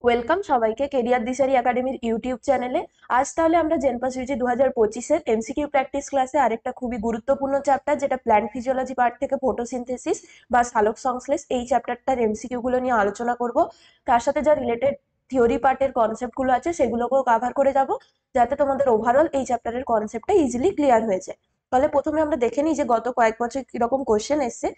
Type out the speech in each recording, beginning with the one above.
Welcome সবাইকে career দিশারি একাডেমির YouTube চ্যানেলে। আজ তাহলে আমরা জেনপাস ইউজি 2025-এর এমসিকিউ প্র্যাকটিস ক্লাসে আরেকটা খুবই গুরুত্বপূর্ণ চ্যাপ্টার, যেটা প্ল্যান্ট ফিজিওলজি পার্ট থেকে ফটোসিনথেসিস বা সালোক সংশ্লেষ, এই চ্যাপ্টারটার এমসিকিউ গুলো নিয়ে আলোচনা করব। তার সাথে যা রিলেটেড থিওরি পার্টের কনসেপ্ট গুলো আছে সেগুলোকেও কভার করে যাব, যাতে তোমাদের ওভারঅল এই চ্যাপ্টারের কনসেপ্টটা ইজিলি ক্লিয়ার হয়ে যায়। তাহলে প্রথমে আমরা দেখে নিই যে গত কয়েক বছর কিরকম কোশ্চেন এসছে।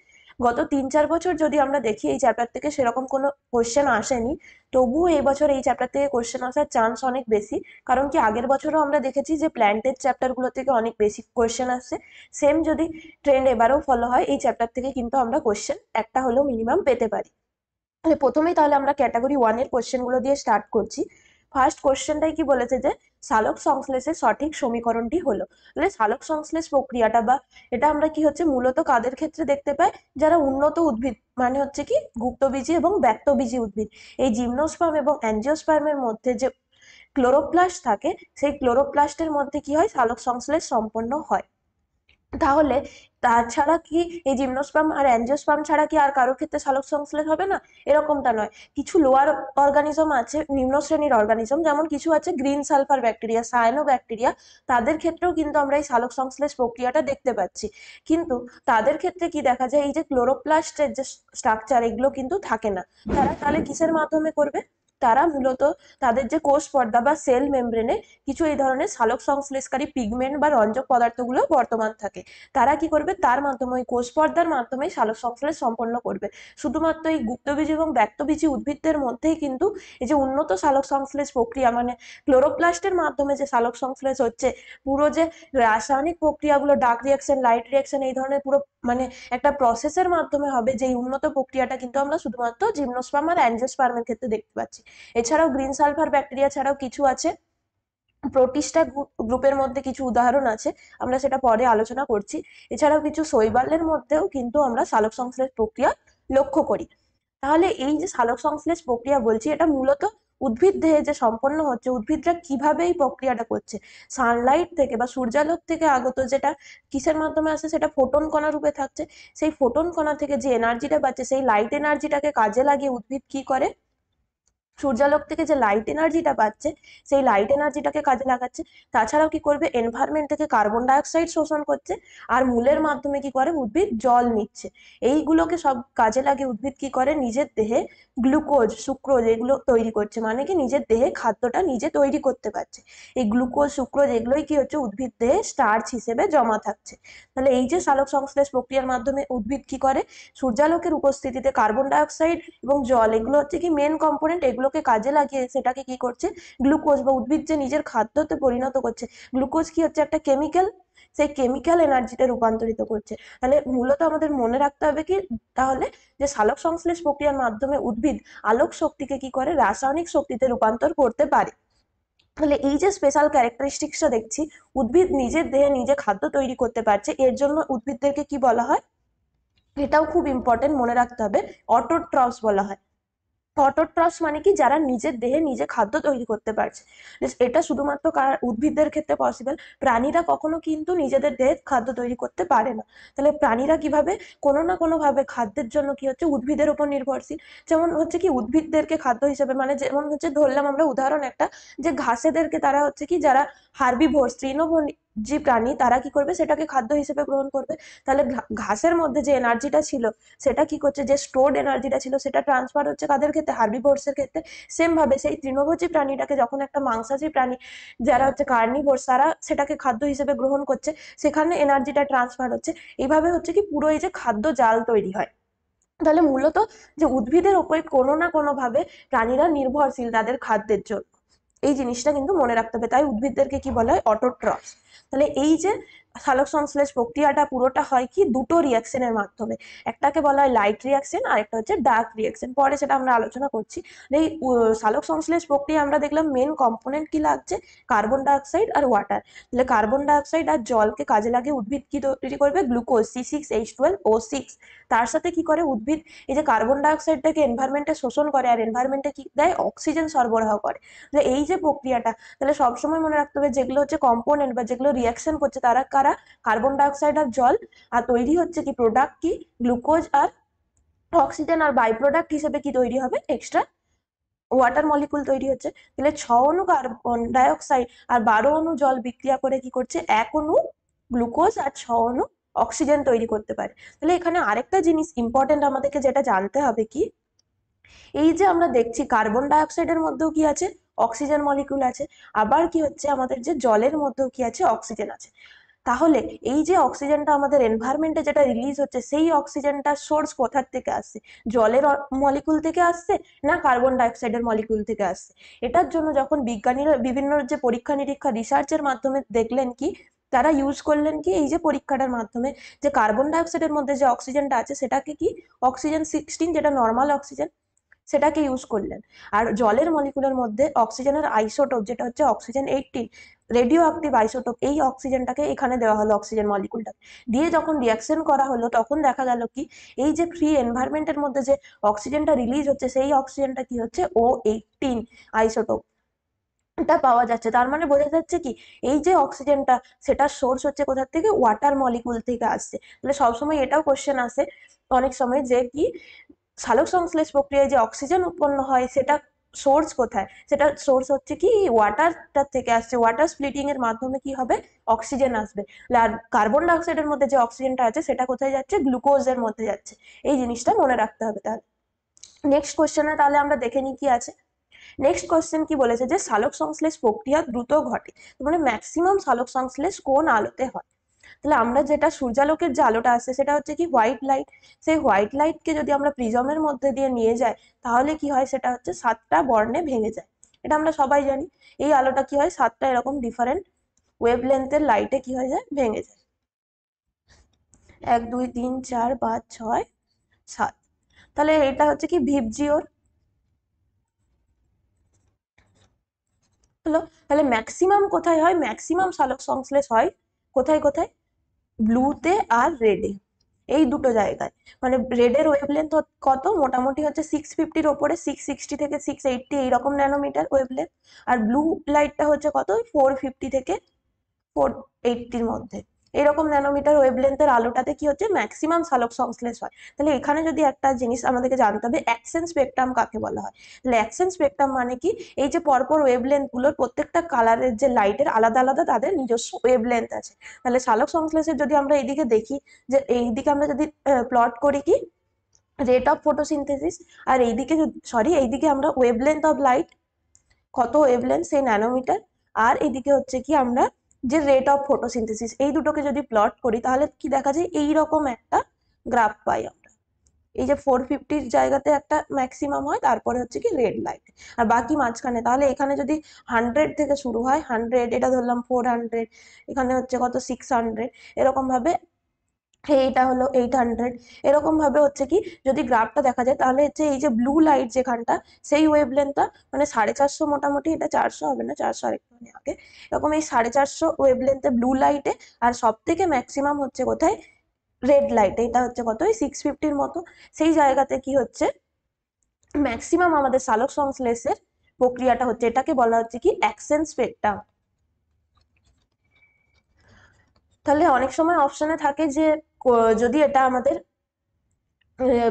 গত 3-4 বছর যদি আমরা দেখি, এই চ্যাপ্টার থেকে সেরকম কোনো কোশ্চেন আসেনি। তবুও এই বছর এই চ্যাপ্টার থেকে কোশ্চেন আসার চান্স অনেক বেশি। কারণ কি, আগের বছরও আমরা দেখেছি যে প্ল্যান্টের চ্যাপ্টার গুলো থেকে অনেক বেশি কোশ্চেন আসছে। সেম যদি ট্রেন্ড এবারেও ফলো হয়, এই চ্যাপ্টার থেকে কিন্তু আমরা কোশ্চেন একটা হলেও মিনিমাম পেতে পারি। প্রথমেই তাহলে আমরা ক্যাটাগরি 1-এর কোশ্চেন গুলো দিয়ে স্টার্ট করছি। ফার্স্ট কোশ্চেনটাই কি বলেছে যে সালোক সংশ্লেষের সঠিক সমীকরণটি হলো। তাহলে সালোক সংশ্লেষ প্রক্রিয়াটা বা এটা আমরা কি হচ্ছে মূলত কাদের ক্ষেত্রে দেখতে পাই? যারা উন্নত উদ্ভিদ, মানে হচ্ছে কি গুপ্তবীজী এবং ব্যক্তবীজী উদ্ভিদ, এই জিমনোস্পার্ম এবং অ্যাঞ্জিওস্পার্মের মধ্যে যে ক্লোরোপ্লাস্ট থাকে, সেই ক্লোরোপ্লাস্টের মধ্যে কি হয়, সালোক সংশ্লেষ সম্পন্ন হয়। তাহলে তাছাড়া কি এই জিমনোস্পার্ম আর অ্যাঞ্জিওস্পার্ম ছাড়া কি আর কারোর ক্ষেত্রে সালোক সংশ্লেষ হবে না? এরকমটা নয়। কিছু লোয়ার অর্গানিজম আছে, নিম্ন শ্রেণীর অর্গানিজম, যেমন কিছু আছে green sulphur bacteria, cyano bacteria, তাদের ক্ষেত্রেও কিন্তু আমরা এই সালোক সংশ্লেষ প্রক্রিয়াটা দেখতে পাচ্ছি। কিন্তু তাদের ক্ষেত্রে কি দেখা যায়, এই যে ক্লোরোপ্লাস্টের যে স্ট্রাকচার, এগুলো কিন্তু থাকে না। তারা তাহলে কিসের মাধ্যমে করবে? তারা মূলত তাদের যে কোষ পর্দা বা সেল মেমব্রেনে কিছু এই ধরনের সালোক সংশ্লেষকারী পিগমেন্ট বা রঞ্জক পদার্থগুলো বর্তমান থাকে। তারা কি করবে? তার মাধ্যমে, ওই কোষ পর্দার মাধ্যমে সালোক সংশ্লেষ সম্পন্ন করবে। শুধুমাত্র এই গুপ্তবীজী এবং ব্যক্তবীজী উদ্ভিদদের মধ্যেই কিন্তু এই যে উন্নত সালোক সংশ্লেষ প্রক্রিয়া, মানে ক্লোরোপ্লাস্টের মাধ্যমে যে সালোক সংশ্লেষ হচ্ছে, পুরো যে রাসায়নিক প্রক্রিয়াগুলো, ডার্ক রিয়াকশন, লাইট রিয়াকশন, এই ধরনের পুরো মানে একটা প্রসেসের মাধ্যমে হবে, যে উন্নত প্রক্রিয়াটা কিন্তু আমরা শুধুমাত্র জিমনোস্পার্ম আর অ্যাঞ্জিওস্পার্মের ক্ষেত্রে দেখতে পাচ্ছি। এছাড়াও গ্রিন সালফার ব্যাকটেরিয়া ছাড়াও কিছু আছে, প্রোটিস্টা গ্রুপের মধ্যে কিছু উদাহরণ আছে, আমরা সেটা পরে আলোচনা করছি। এছাড়াও কিছু শৈবালের মধ্যেও কিন্তু আমরা সালোক সংশ্লেষ প্রক্রিয়া লক্ষ্য করি। তাহলে এই যে সালোক সংশ্লেষ প্রক্রিয়া বলছি, এটা মূলত উদ্ভিদ দেহে যে সম্পন্ন হচ্ছে, উদ্ভিদরা কিভাবে এই প্রক্রিয়াটা করছে, সানলাইট থেকে বা সূর্যালোক থেকে আগত যেটা কিসের মাধ্যমে আসে, সেটা ফোটন কণা রূপে থাকছে। সেই ফোটন কণা থেকে যে এনার্জিটা পাচ্ছে, সেই লাইট এনার্জিটাকে কাজে লাগিয়ে উদ্ভিদ কি করে, সূর্যালোক থেকে যে লাইট এনার্জিটা পাচ্ছে, সেই লাইট এনার্জিটাকে কাজে লাগাচ্ছে। তাছাড়াও কি করবে, এনভায়রনমেন্ট থেকে কার্বন ডাইঅক্সাইড শোষণ করছে, আর মূলের মাধ্যমে কি করে, উদ্ভিদ জল নিচ্ছে। এইগুলোকে সব কাজে লাগিয়ে উদ্ভিদ কি করে, নিজের দেহে গ্লুকোজ, সুক্রোজ এগুলো তৈরি করছে, মানে কি নিজের দেহে খাদ্যটা নিজে তৈরি করতে পারছে। এই গ্লুকোজ, সুক্রোজ এগুলোই কি হচ্ছে, উদ্ভিদ দেহে স্টার্চ হিসেবে জমা থাকছে। তাহলে এই যে সালোক সংশ্লেষ প্রক্রিয়ার মাধ্যমে উদ্ভিদ কি করে, সূর্যালোকের উপস্থিতিতে কার্বন ডাইঅক্সাইড এবং জল, এগুলো হচ্ছে কি মেন কম্পোনেন্ট, এগুলোকে কাজে লাগিয়ে সেটাকে কি করছে, গ্লুকোজ বা উদ্ভিদ যে নিজের খাদ্যতে পরিণত করছে। গ্লুকোজ কি হচ্ছে, একটা কেমিক্যাল, সেই কেমিক্যাল এনার্জিতে রূপান্তরিত করছে। তাহলে মূলত আমাদের মনে রাখতে হবে কি, তাহলে যে সালোক সংশ্লেষ প্রক্রিয়ার মাধ্যমে উদ্ভিদ আলোক শক্তিকে কি করে, রাসায়নিক শক্তিতে রূপান্তর করতে পারে। তাহলে এই যে স্পেশাল ক্যারেক্টারিস্টিক্সটা দেখছি, উদ্ভিদ নিজের দেহে নিজে খাদ্য তৈরি করতে পারছে, এর জন্য উদ্ভিদদেরকে কি বলা হয়, এটাও খুব ইম্পর্টেন্ট মনে রাখতে হবে, অটোট্রফস বলা হয়। অটোট্রফস মানে কি, যারা নিজের দেহে নিজে খাদ্য তৈরি করতে পারছে। এটা শুধুমাত্র উদ্ভিদদের ক্ষেত্রে পসিবল, প্রাণীরা কখনো কিন্তু নিজেদের দেহে খাদ্য তৈরি করতে পারে না। তাহলে প্রাণীরা কিভাবে, কোনো না কোনো ভাবে খাদ্যের জন্য কি হচ্ছে, উদ্ভিদের উপর নির্ভরশীল। যেমন হচ্ছে কি, উদ্ভিদদেরকে খাদ্য হিসেবে, মানে যেমন হচ্ছে ধরলাম আমরা উদাহরণ একটা, যে ঘাসেদেরকে তারা হচ্ছে কি, যারা হার্বিভোরস, তৃণভোজী প্রাণী, তারা কি করবে, সেটাকে খাদ্য হিসেবে গ্রহণ করবে। তাহলে ঘাসের মধ্যে যে এনার্জিটা ছিল, সেটা কি করছে, যে স্টোরড এনার্জিটা ছিল, সেটা ট্রান্সফার হচ্ছে কাদের ক্ষেত্রে, হার্বিভোরস এর ক্ষেত্রে। সেম ভাবে সেই তৃণভোজী প্রাণীটাকে যখন একটা মাংসাশী প্রাণী, যারা হচ্ছে কার্নিভোরস, তারা সেটাকে খাদ্য হিসেবে গ্রহণ করছে, সেখানে এনার্জিটা ট্রান্সফার হচ্ছে। এইভাবে হচ্ছে কি, পুরো এই যে খাদ্য জাল তৈরি হয়। তাহলে মূলত যে উদ্ভিদের উপরে কোনো না কোনো ভাবে প্রাণীরা নির্ভরশীল তাদের খাদ্যের জন্য, এই জিনিসটা কিন্তু মনে রাখতে হবে। তাই উদ্ভিদদেরকে কি বলা হয়, অটোট্রফস। তাহলে এই যে সালোক সংশ্লেষ প্রক্রিয়াটা পুরোটা হয় কি, দুটো রিয়াকশনের মাধ্যমে। একটাকে বলা হয় লাইট রিয়াকশন, আর একটা হচ্ছে ডার্ক রিয়াকশন, পরে সেটা আমরা আলোচনা করছি। এই সালোক সংশ্লেষ প্রক্রিয়া আমরা দেখলাম মেন কম্পোনেন্ট কি লাগছে, কার্বন ডাইঅক্সাইড আর ওয়াটার। তাহলে কার্বন ডাইঅক্সাইড আর জলকে কাজে লাগিয়ে উদ্ভিদ কি তৈরি করবে, গ্লুকোজ, C6H12O6। তার সাথে কি করে উদ্ভিদ, এই যে কার্বন ডাইঅক্সাইডটাকে এনভায়রনমেন্টে শোষণ করে, আর এনভায়রনমেন্টে কি দেয়, অক্সিজেন সরবরাহ করে। তাহলে এই যে প্রক্রিয়াটা, তাহলে সবসময় মনে রাখতে হবে, যেগুলো হচ্ছে কম্পোনেন্ট বা যেগুলো রিয়াকশন করছে, তারা কারা, কার্বন ডাইঅক্সাইড আর জল। আর তৈরি হচ্ছে কি, প্রোডাক্ট কি, গ্লুকোজ আর অক্সিজেন। আর বাই প্রোডাক্ট হিসেবে কি তৈরি হবে, এক্সট্রা ওয়াটার মলিকুল তৈরি হচ্ছে, তাহলে 6 অণু কার্বন ডাইঅক্সাইড আর 12 অণু জল বিক্রিয়া করে কি করছে, 1 অণু গ্লুকোজ আর 6 অণু অক্সিজেন তৈরি করতে পারে। তাহলে এখানে আরেকটা জিনিস ইম্পর্টেন্ট আমাদেরকে যেটা জানতে হবে কি, এই যে আমরা দেখছি কার্বন ডাইঅক্সাইডের মধ্যেও কি আছে, অক্সিজেন মলিকুল আছে, আবার কি হচ্ছে আমাদের যে জলের মধ্যেও কি আছে, অক্সিজেন আছে। তাহলে এই যে অক্সিজেনটা আমাদের এনভায়রনমেন্টে যেটা রিলিজ হচ্ছে, সেই অক্সিজেনটার সোর্স কোথার থেকে আসছে, জলের মলিকুল থেকে আসছে না কার্বন ডাইঅক্সাইডের মলিকুল থেকে আসছে? এটার জন্য যখন বিজ্ঞানীরা বিভিন্ন যে পরীক্ষা নিরীক্ষা রিসার্চের মাধ্যমে দেখলেন কি, তারা ইউজ করলেন কি এই যে পরীক্ষাটার মাধ্যমে, যে কার্বন ডাইঅক্সাইডের মধ্যে যে অক্সিজেনটা আছে সেটাকে কি অক্সিজেন 16, যেটা নর্মাল অক্সিজেন, সেটাকে ইউজ করলেন। আর জলের মলিকুলের মধ্যে অক্সিজেনের আইসোটোপ যেটা হচ্ছে অক্সিজেন 18, রেডিও অ্যাক্টিভ আইসোটোপ, এই অক্সিজেনটাকে এখানে দেওয়া হলো অক্সিজেন মলিকুলটা দিয়ে। যখন রিয়াকশন করা হলো তখন দেখা গেল কি, এই যে ফ্রি এনভায়রনমেন্টের মধ্যে যে অক্সিজেনটা রিলিজ হচ্ছে, সেই অক্সিজেনটা কি হচ্ছে O18 আইসোটোপ টা পাওয়া যাচ্ছে। তার মানে বোঝা যাচ্ছে কি, এই যে অক্সিজেনটা, সেটার সোর্স হচ্ছে কোথা থেকে, ওয়াটার মলিকুল থেকে আসছে। তাহলে সবসময় এটাও কোশ্চেন আসে অনেক সময় যে কি, সালোক সংশ্লেষ প্রক্রিয়ায় যে অক্সিজেন উৎপন্ন হয় সেটা সোর্স কোথায়, সেটা সোর্স হচ্ছে কি ওয়াটারটা থেকে আসছে, ওয়াটার স্প্লিটিং এর মাধ্যমে কি হবে, অক্সিজেন আসবে। আর কার্বন ডাইঅক্সাইডের মধ্যে যে অক্সিজেনটা আছে সেটা কোথায় যাচ্ছে, গ্লুকোজের মধ্যে যাচ্ছে। এই জিনিসটা মনে রাখতে হবে। তাহলে নেক্সট কোশ্চেনে তাহলে আমরা দেখে নিই কি আছে। নেক্সট কোশ্চেন কি বলেছে, যে সালোক সংশ্লেষ প্রক্রিয়া দ্রুত ঘটে, মানে ম্যাক্সিমাম সালোক সংশ্লেষ কোন আলোতে হয়? তাহলে আমরা যেটা সূর্যালোকের যে আলোটা আসছে সেটা হচ্ছে কি হোয়াইট লাইট। সেই হোয়াইট লাইটকে যদি আমরা প্রিজমের মধ্যে দিয়ে নিয়ে যাই, তাহলে কি হয়, সেটা হচ্ছে 7টা বর্ণে ভেঙে যায়। এটা আমরা সবাই জানি। এই আলোটা কি হয়, 7টা এরকম ডিফারেন্ট ওয়েভ লেন্থের লাইটে কি হয়ে যায়, ভেঙে যায়। 1 2 3 4 5 6 7। তাহলে এটা হচ্ছে কি ভিবজিওর হলো। তাহলে ম্যাক্সিমাম কোথায় হয়, ম্যাক্সিমাম সালোক সংশ্লেষ হয় কোথায় কোথায়, ব্লুতে আর রেডে, এই দুটো জায়গায়। মানে রেডের ওয়েভলেন্থ কত, মোটামুটি হচ্ছে 650-র ওপরে, 660 থেকে 680 এইরকম ন্যানোমিটার ওয়েভলেন্থ। আর ব্লু লাইটটা হচ্ছে কত, 450 থেকে 480-র মধ্যে, এরকম ন্যানোমিটার ওয়েভলেন্থের আলোটাতে কি হচ্ছে, ম্যাক্সিমাম সালোক সংশ্লেষ হয়। তাহলে এখানে যদি একটা জিনিস আমাদেরকে জানতে হবে, অ্যাকশন স্পেকট্রাম কাকে বলা হয়। তাহলে অ্যাকশন স্পেকট্রাম মানে কি, এই যে পরপর ওয়েভলেন্থ গুলোর প্রত্যেকটা কালারের যে লাইটের আলাদা আলাদা তাদের নিজস্ব ওয়েভলেন্থ আছে। তাহলে সালোক সংশ্লেষের যদি আমরা এইদিকে দেখি, যে এইদিকে আমরা যদি প্লট করি কি রেট অফ ফটোসিনথেসিস, আর এইদিকে এইদিকে আমরা ওয়েভলেন্থ অফ লাইট, কত ওয়েভলেন্থ সেই ন্যানোমিটার, আর এদিকে হচ্ছে কি আমরা যে রেট অফ ফটোসিনথেসিস, এই দুটোকে যদি প্লট করি তাহলে কি দেখা যায়, এইরকম একটা গ্রাফ পাই আমরা। এই যে 450-র জায়গাতে একটা ম্যাক্সিমাম হয়, তারপরে হচ্ছে কি রেড লাইট, আর বাকি মাঝখানে। তাহলে এখানে যদি 100 থেকে শুরু হয়, 100, এটা ধরলাম 400, এখানে হচ্ছে কত 600, এরকম ভাবে এইটা হলো 800, এরকম ভাবে হচ্ছে কি, যদি গ্রাফটা দেখা যায় তাহলে হচ্ছে এই যে ব্লু লাইট যেখানটা, সেই ওয়েভলেন্থটা মানে 450, মোটামুটি এটা 400 হবে না, 400 আরেকটুখানি আগে, এরকম এই 450 ওয়েভলেন্থে ব্লু লাইটে। আর সব থেকে ম্যাক্সিমাম হচ্ছে কোথায়, রেড লাইট, এটা হচ্ছে কত, ওই 650-র মতো। সেই জায়গাতে কি হচ্ছে, ম্যাক্সিমাম আমাদের সালোক সংশ্লেষের প্রক্রিয়াটা হচ্ছে, এটাকে বলা হচ্ছে কি অ্যাকশন স্পেকট্রাম। তাহলে অনেক সময় অপশনে থাকে যে যদি এটা আমাদের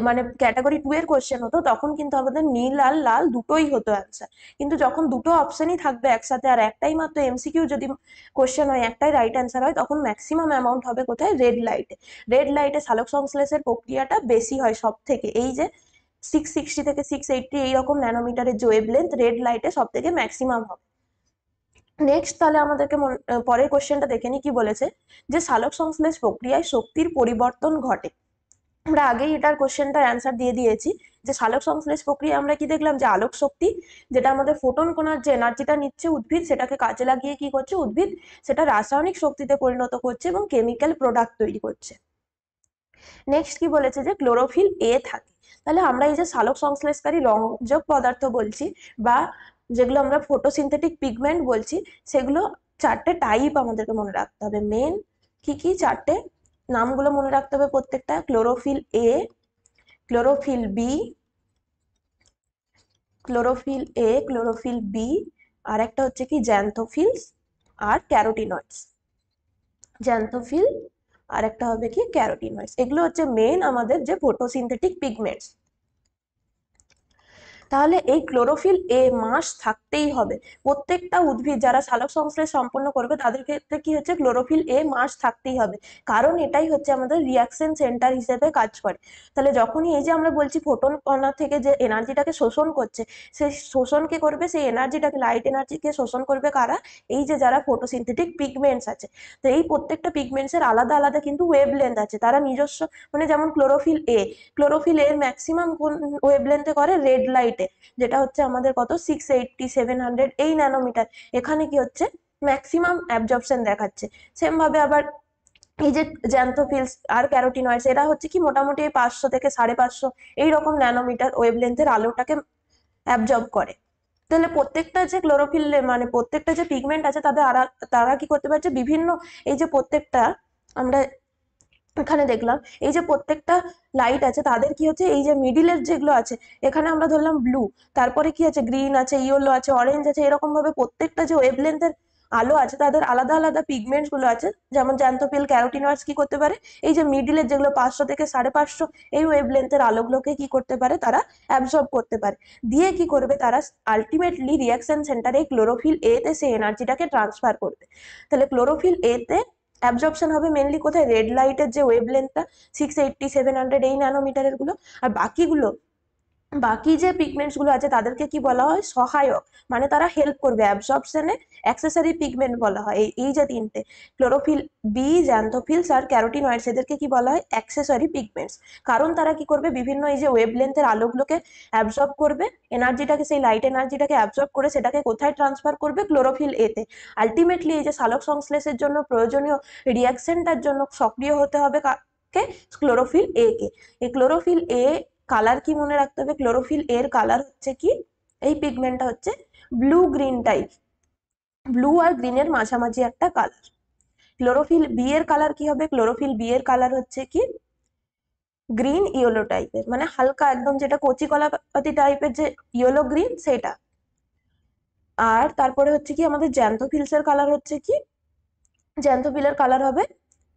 মানে ক্যাটাগরি 2 এর কোশ্চেন হতো, তখন কিন্তু আমাদের নীল আর লাল দুটোই হতো অ্যান্সার। কিন্তু যখন দুটো অপশনই থাকবে একসাথে, আর একটাই মাত্র এমসিকিউ যদি কোশ্চেন হয়, একটাই রাইট অ্যান্সার হয়, তখন ম্যাক্সিমাম অ্যামাউন্ট হবে কোথায়, রেড লাইটে। রেড লাইটে সালোক সংশ্লেষের প্রক্রিয়াটা বেশি হয় সব থেকে। এই যে 660 থেকে 680 এইরকম ন্যানোমিটারের যে ওয়েভলেন্থ, রেড লাইটে সব থেকে ম্যাক্সিমাম হবে। নেক্সট তাহলে আমাদেরকে পরের কোশ্চেনটা দেখে নি কি বলেছে, যে সালোক সংশ্লেষ প্রক্রিয়ায় শক্তির পরিবর্তন ঘটে। আমরা আগেই এটার কোশ্চেনটার অ্যান্সার দিয়ে দিয়েছি, যে সালোক সংশ্লেষ প্রক্রিয়া আমরা কি দেখলাম, যে আলোক শক্তি যেটা আমাদের ফোটন কণার যে এনার্জিটা নিচ্ছে উদ্ভিদ, সেটাকে কাজে লাগিয়ে কি করছে উদ্ভিদ, সেটা রাসায়নিক শক্তিতে পরিণত করছে এবং কেমিক্যাল প্রোডাক্ট তৈরি করছে। নেক্সট কি বলেছে, যে ক্লোরোফিল এ থাকে। তাহলে আমরা এই যে সালোক সংশ্লেষকারী রঞ্জক পদার্থ বলছি, বা যেগুলো আমরা ফটোসিনথেটিক পিগমেন্ট বলছি, সেগুলো 4টে টাইপ আমাদেরকে মনে রাখতে হবে। মেন কি কি 4টে নামগুলো মনে রাখতে হবে প্রত্যেকটা, chlorophyll A, chlorophyll B, chlorophyll B, আর একটা হচ্ছে কি জ্যান্থোফিলস আর ক্যারোটিনয়েডস। জ্যান্থোফিল আর একটা হবে কি ক্যারোটিনয়েডস। এগুলো হচ্ছে মেন আমাদের যে ফটোসিনথেটিক পিগমেন্টস। তাহলে এই ক্লোরোফিল এ মাস থাকতেই হবে। প্রত্যেকটা উদ্ভিদ যারা সালোক সংশ্লেষ সম্পন্ন করবে তাদের ক্ষেত্রে কি হচ্ছে, ক্লোরোফিল এ মাস থাকতেই হবে, কারণ এটাই হচ্ছে আমাদের রিয়াকশন সেন্টার হিসেবে কাজ করে। তাহলে যখনই এই যে আমরা বলছি ফোটন কণা থেকে যে এনার্জিটাকে শোষণ করছে, সেই শোষণ কে করবে, সেই এনার্জিটাকে, লাইট এনার্জিকে শোষণ করবে কারা, এই যে যারা ফটোসিনথেটিক পিগমেন্টস আছে। তো এই প্রত্যেকটা পিগমেন্টস এর আলাদা আলাদা কিন্তু ওয়েভ লেন্থ আছে, তারা নিজস্ব, মানে যেমন ক্লোরোফিল এর ম্যাক্সিমাম কোন ওয়েভ লেন্থে করে, রেড লাইটে, যেটা হচ্ছে আমাদের কত 680 700 এই ন্যানোমিটার, এখানে কি হচ্ছে ম্যাক্সিমাম অ্যাবজর্পশন দেখাচ্ছে। সেম ভাবে আবার এই যে জ্যান্থোফিলস আর ক্যারোটিনয়েডস, এরা হচ্ছে কি মোটামুটি 500 থেকে 550 এইরকম ন্যানোমিটার ওয়েভ লেন্থের আলোটাকে অ্যাবজর্ব করে। তাহলে প্রত্যেকটা যে ক্লোরোফিল, মানে প্রত্যেকটা যে পিগমেন্ট আছে তাদের তারা কি করতে পারছে, বিভিন্ন, এই যে প্রত্যেকটা আমরা এখানে দেখলাম, এই যে প্রত্যেকটা লাইট আছে তাদের কি হচ্ছে, এই যে মিডিলের যেগুলো আছে, এখানে আমরা ধরলাম ব্লু, তারপরে কি আছে গ্রিন আছে, ইয়েলো আছে, অরেঞ্জ আছে, এরকম ভাবে প্রত্যেকটা যে ওয়েভ লেন্থের আলো আছে তাদের আলাদা আলাদা পিগমেন্টস গুলো আছে। যেমন জ্যান্থোফিল ক্যারোটিনয়েডস কি করতে পারে, এই যে মিডিলের যেগুলো 500 থেকে 550 এই ওয়েভ লেন্থের আলোগুলোকে কি করতে পারে, তারা অ্যাবজর্ব করতে পারে, দিয়ে কি করবে তারা আলটিমেটলি রিয়াকশন সেন্টারে ক্লোরোফিল এ তে সেই এনার্জিটাকে ট্রান্সফার করবে। তাহলে ক্লোরোফিল এ তে অ্যাবজর্পশন হবে মেনলি কোথায়, রেড লাইটের যে ওয়েভ লেন্থটা 680 700 এই ন্যানোমিটারের গুলো, আর বাকি যে পিগমেন্টস গুলো আছে তাদেরকে কি বলা হয়, সহায়ক, মানে তারা হেল্প করবে অ্যাবজর্পশনে, অ্যাক্সেসরি পিগমেন্ট বলা হয়। এই যে তিনটে ক্লোরোফিল বি, জ্যান্থোফিলস আর ক্যারোটিনয়েডস, এদেরকে কি বলা হয়, অ্যাক্সেসরি পিগমেন্টস, কারণ তারা কি করবে, বিভিন্ন এই যে ওয়েভ লেন্থের আলোগুলোকে অ্যাবজর্ব করবে, এনার্জিটাকে, সেই লাইট এনার্জিটাকে অ্যাবজর্ব করে সেটাকে কোথায় ট্রান্সফার করবে, ক্লোরোফিল এ তে। আলটিমেটলি এই যে সালোক সংশ্লেষের জন্য প্রয়োজনীয় রিয়াকশনটার জন্য সক্রিয় হতে হবে কাকে, ক্লোরোফিল এ কে। এই ক্লোরোফিল এ কালার কি মনে রাখতে হবে, ক্লোরোফিল এর কালার হচ্ছে কি, এই পিগমেন্টটা হচ্ছে ব্লু গ্রিন টাইপ, ব্লু আর গ্রিনের মাঝামাঝি একটা কালার। ক্লোরোফিল বি এর কালার কি হবে, ক্লোরোফিল বি এর কালার হচ্ছে কি গ্রিন ইয়েলো টাইপের, মানে হালকা একদম, যেটা কচি কলা পাতি টাইপের যে ইয়েলো গ্রিন সেটা। আর তারপরে হচ্ছে কি আমাদের জ্যান্থোফিলস এর কালার হচ্ছে কি, জ্যান্থোফিলের কালার হবে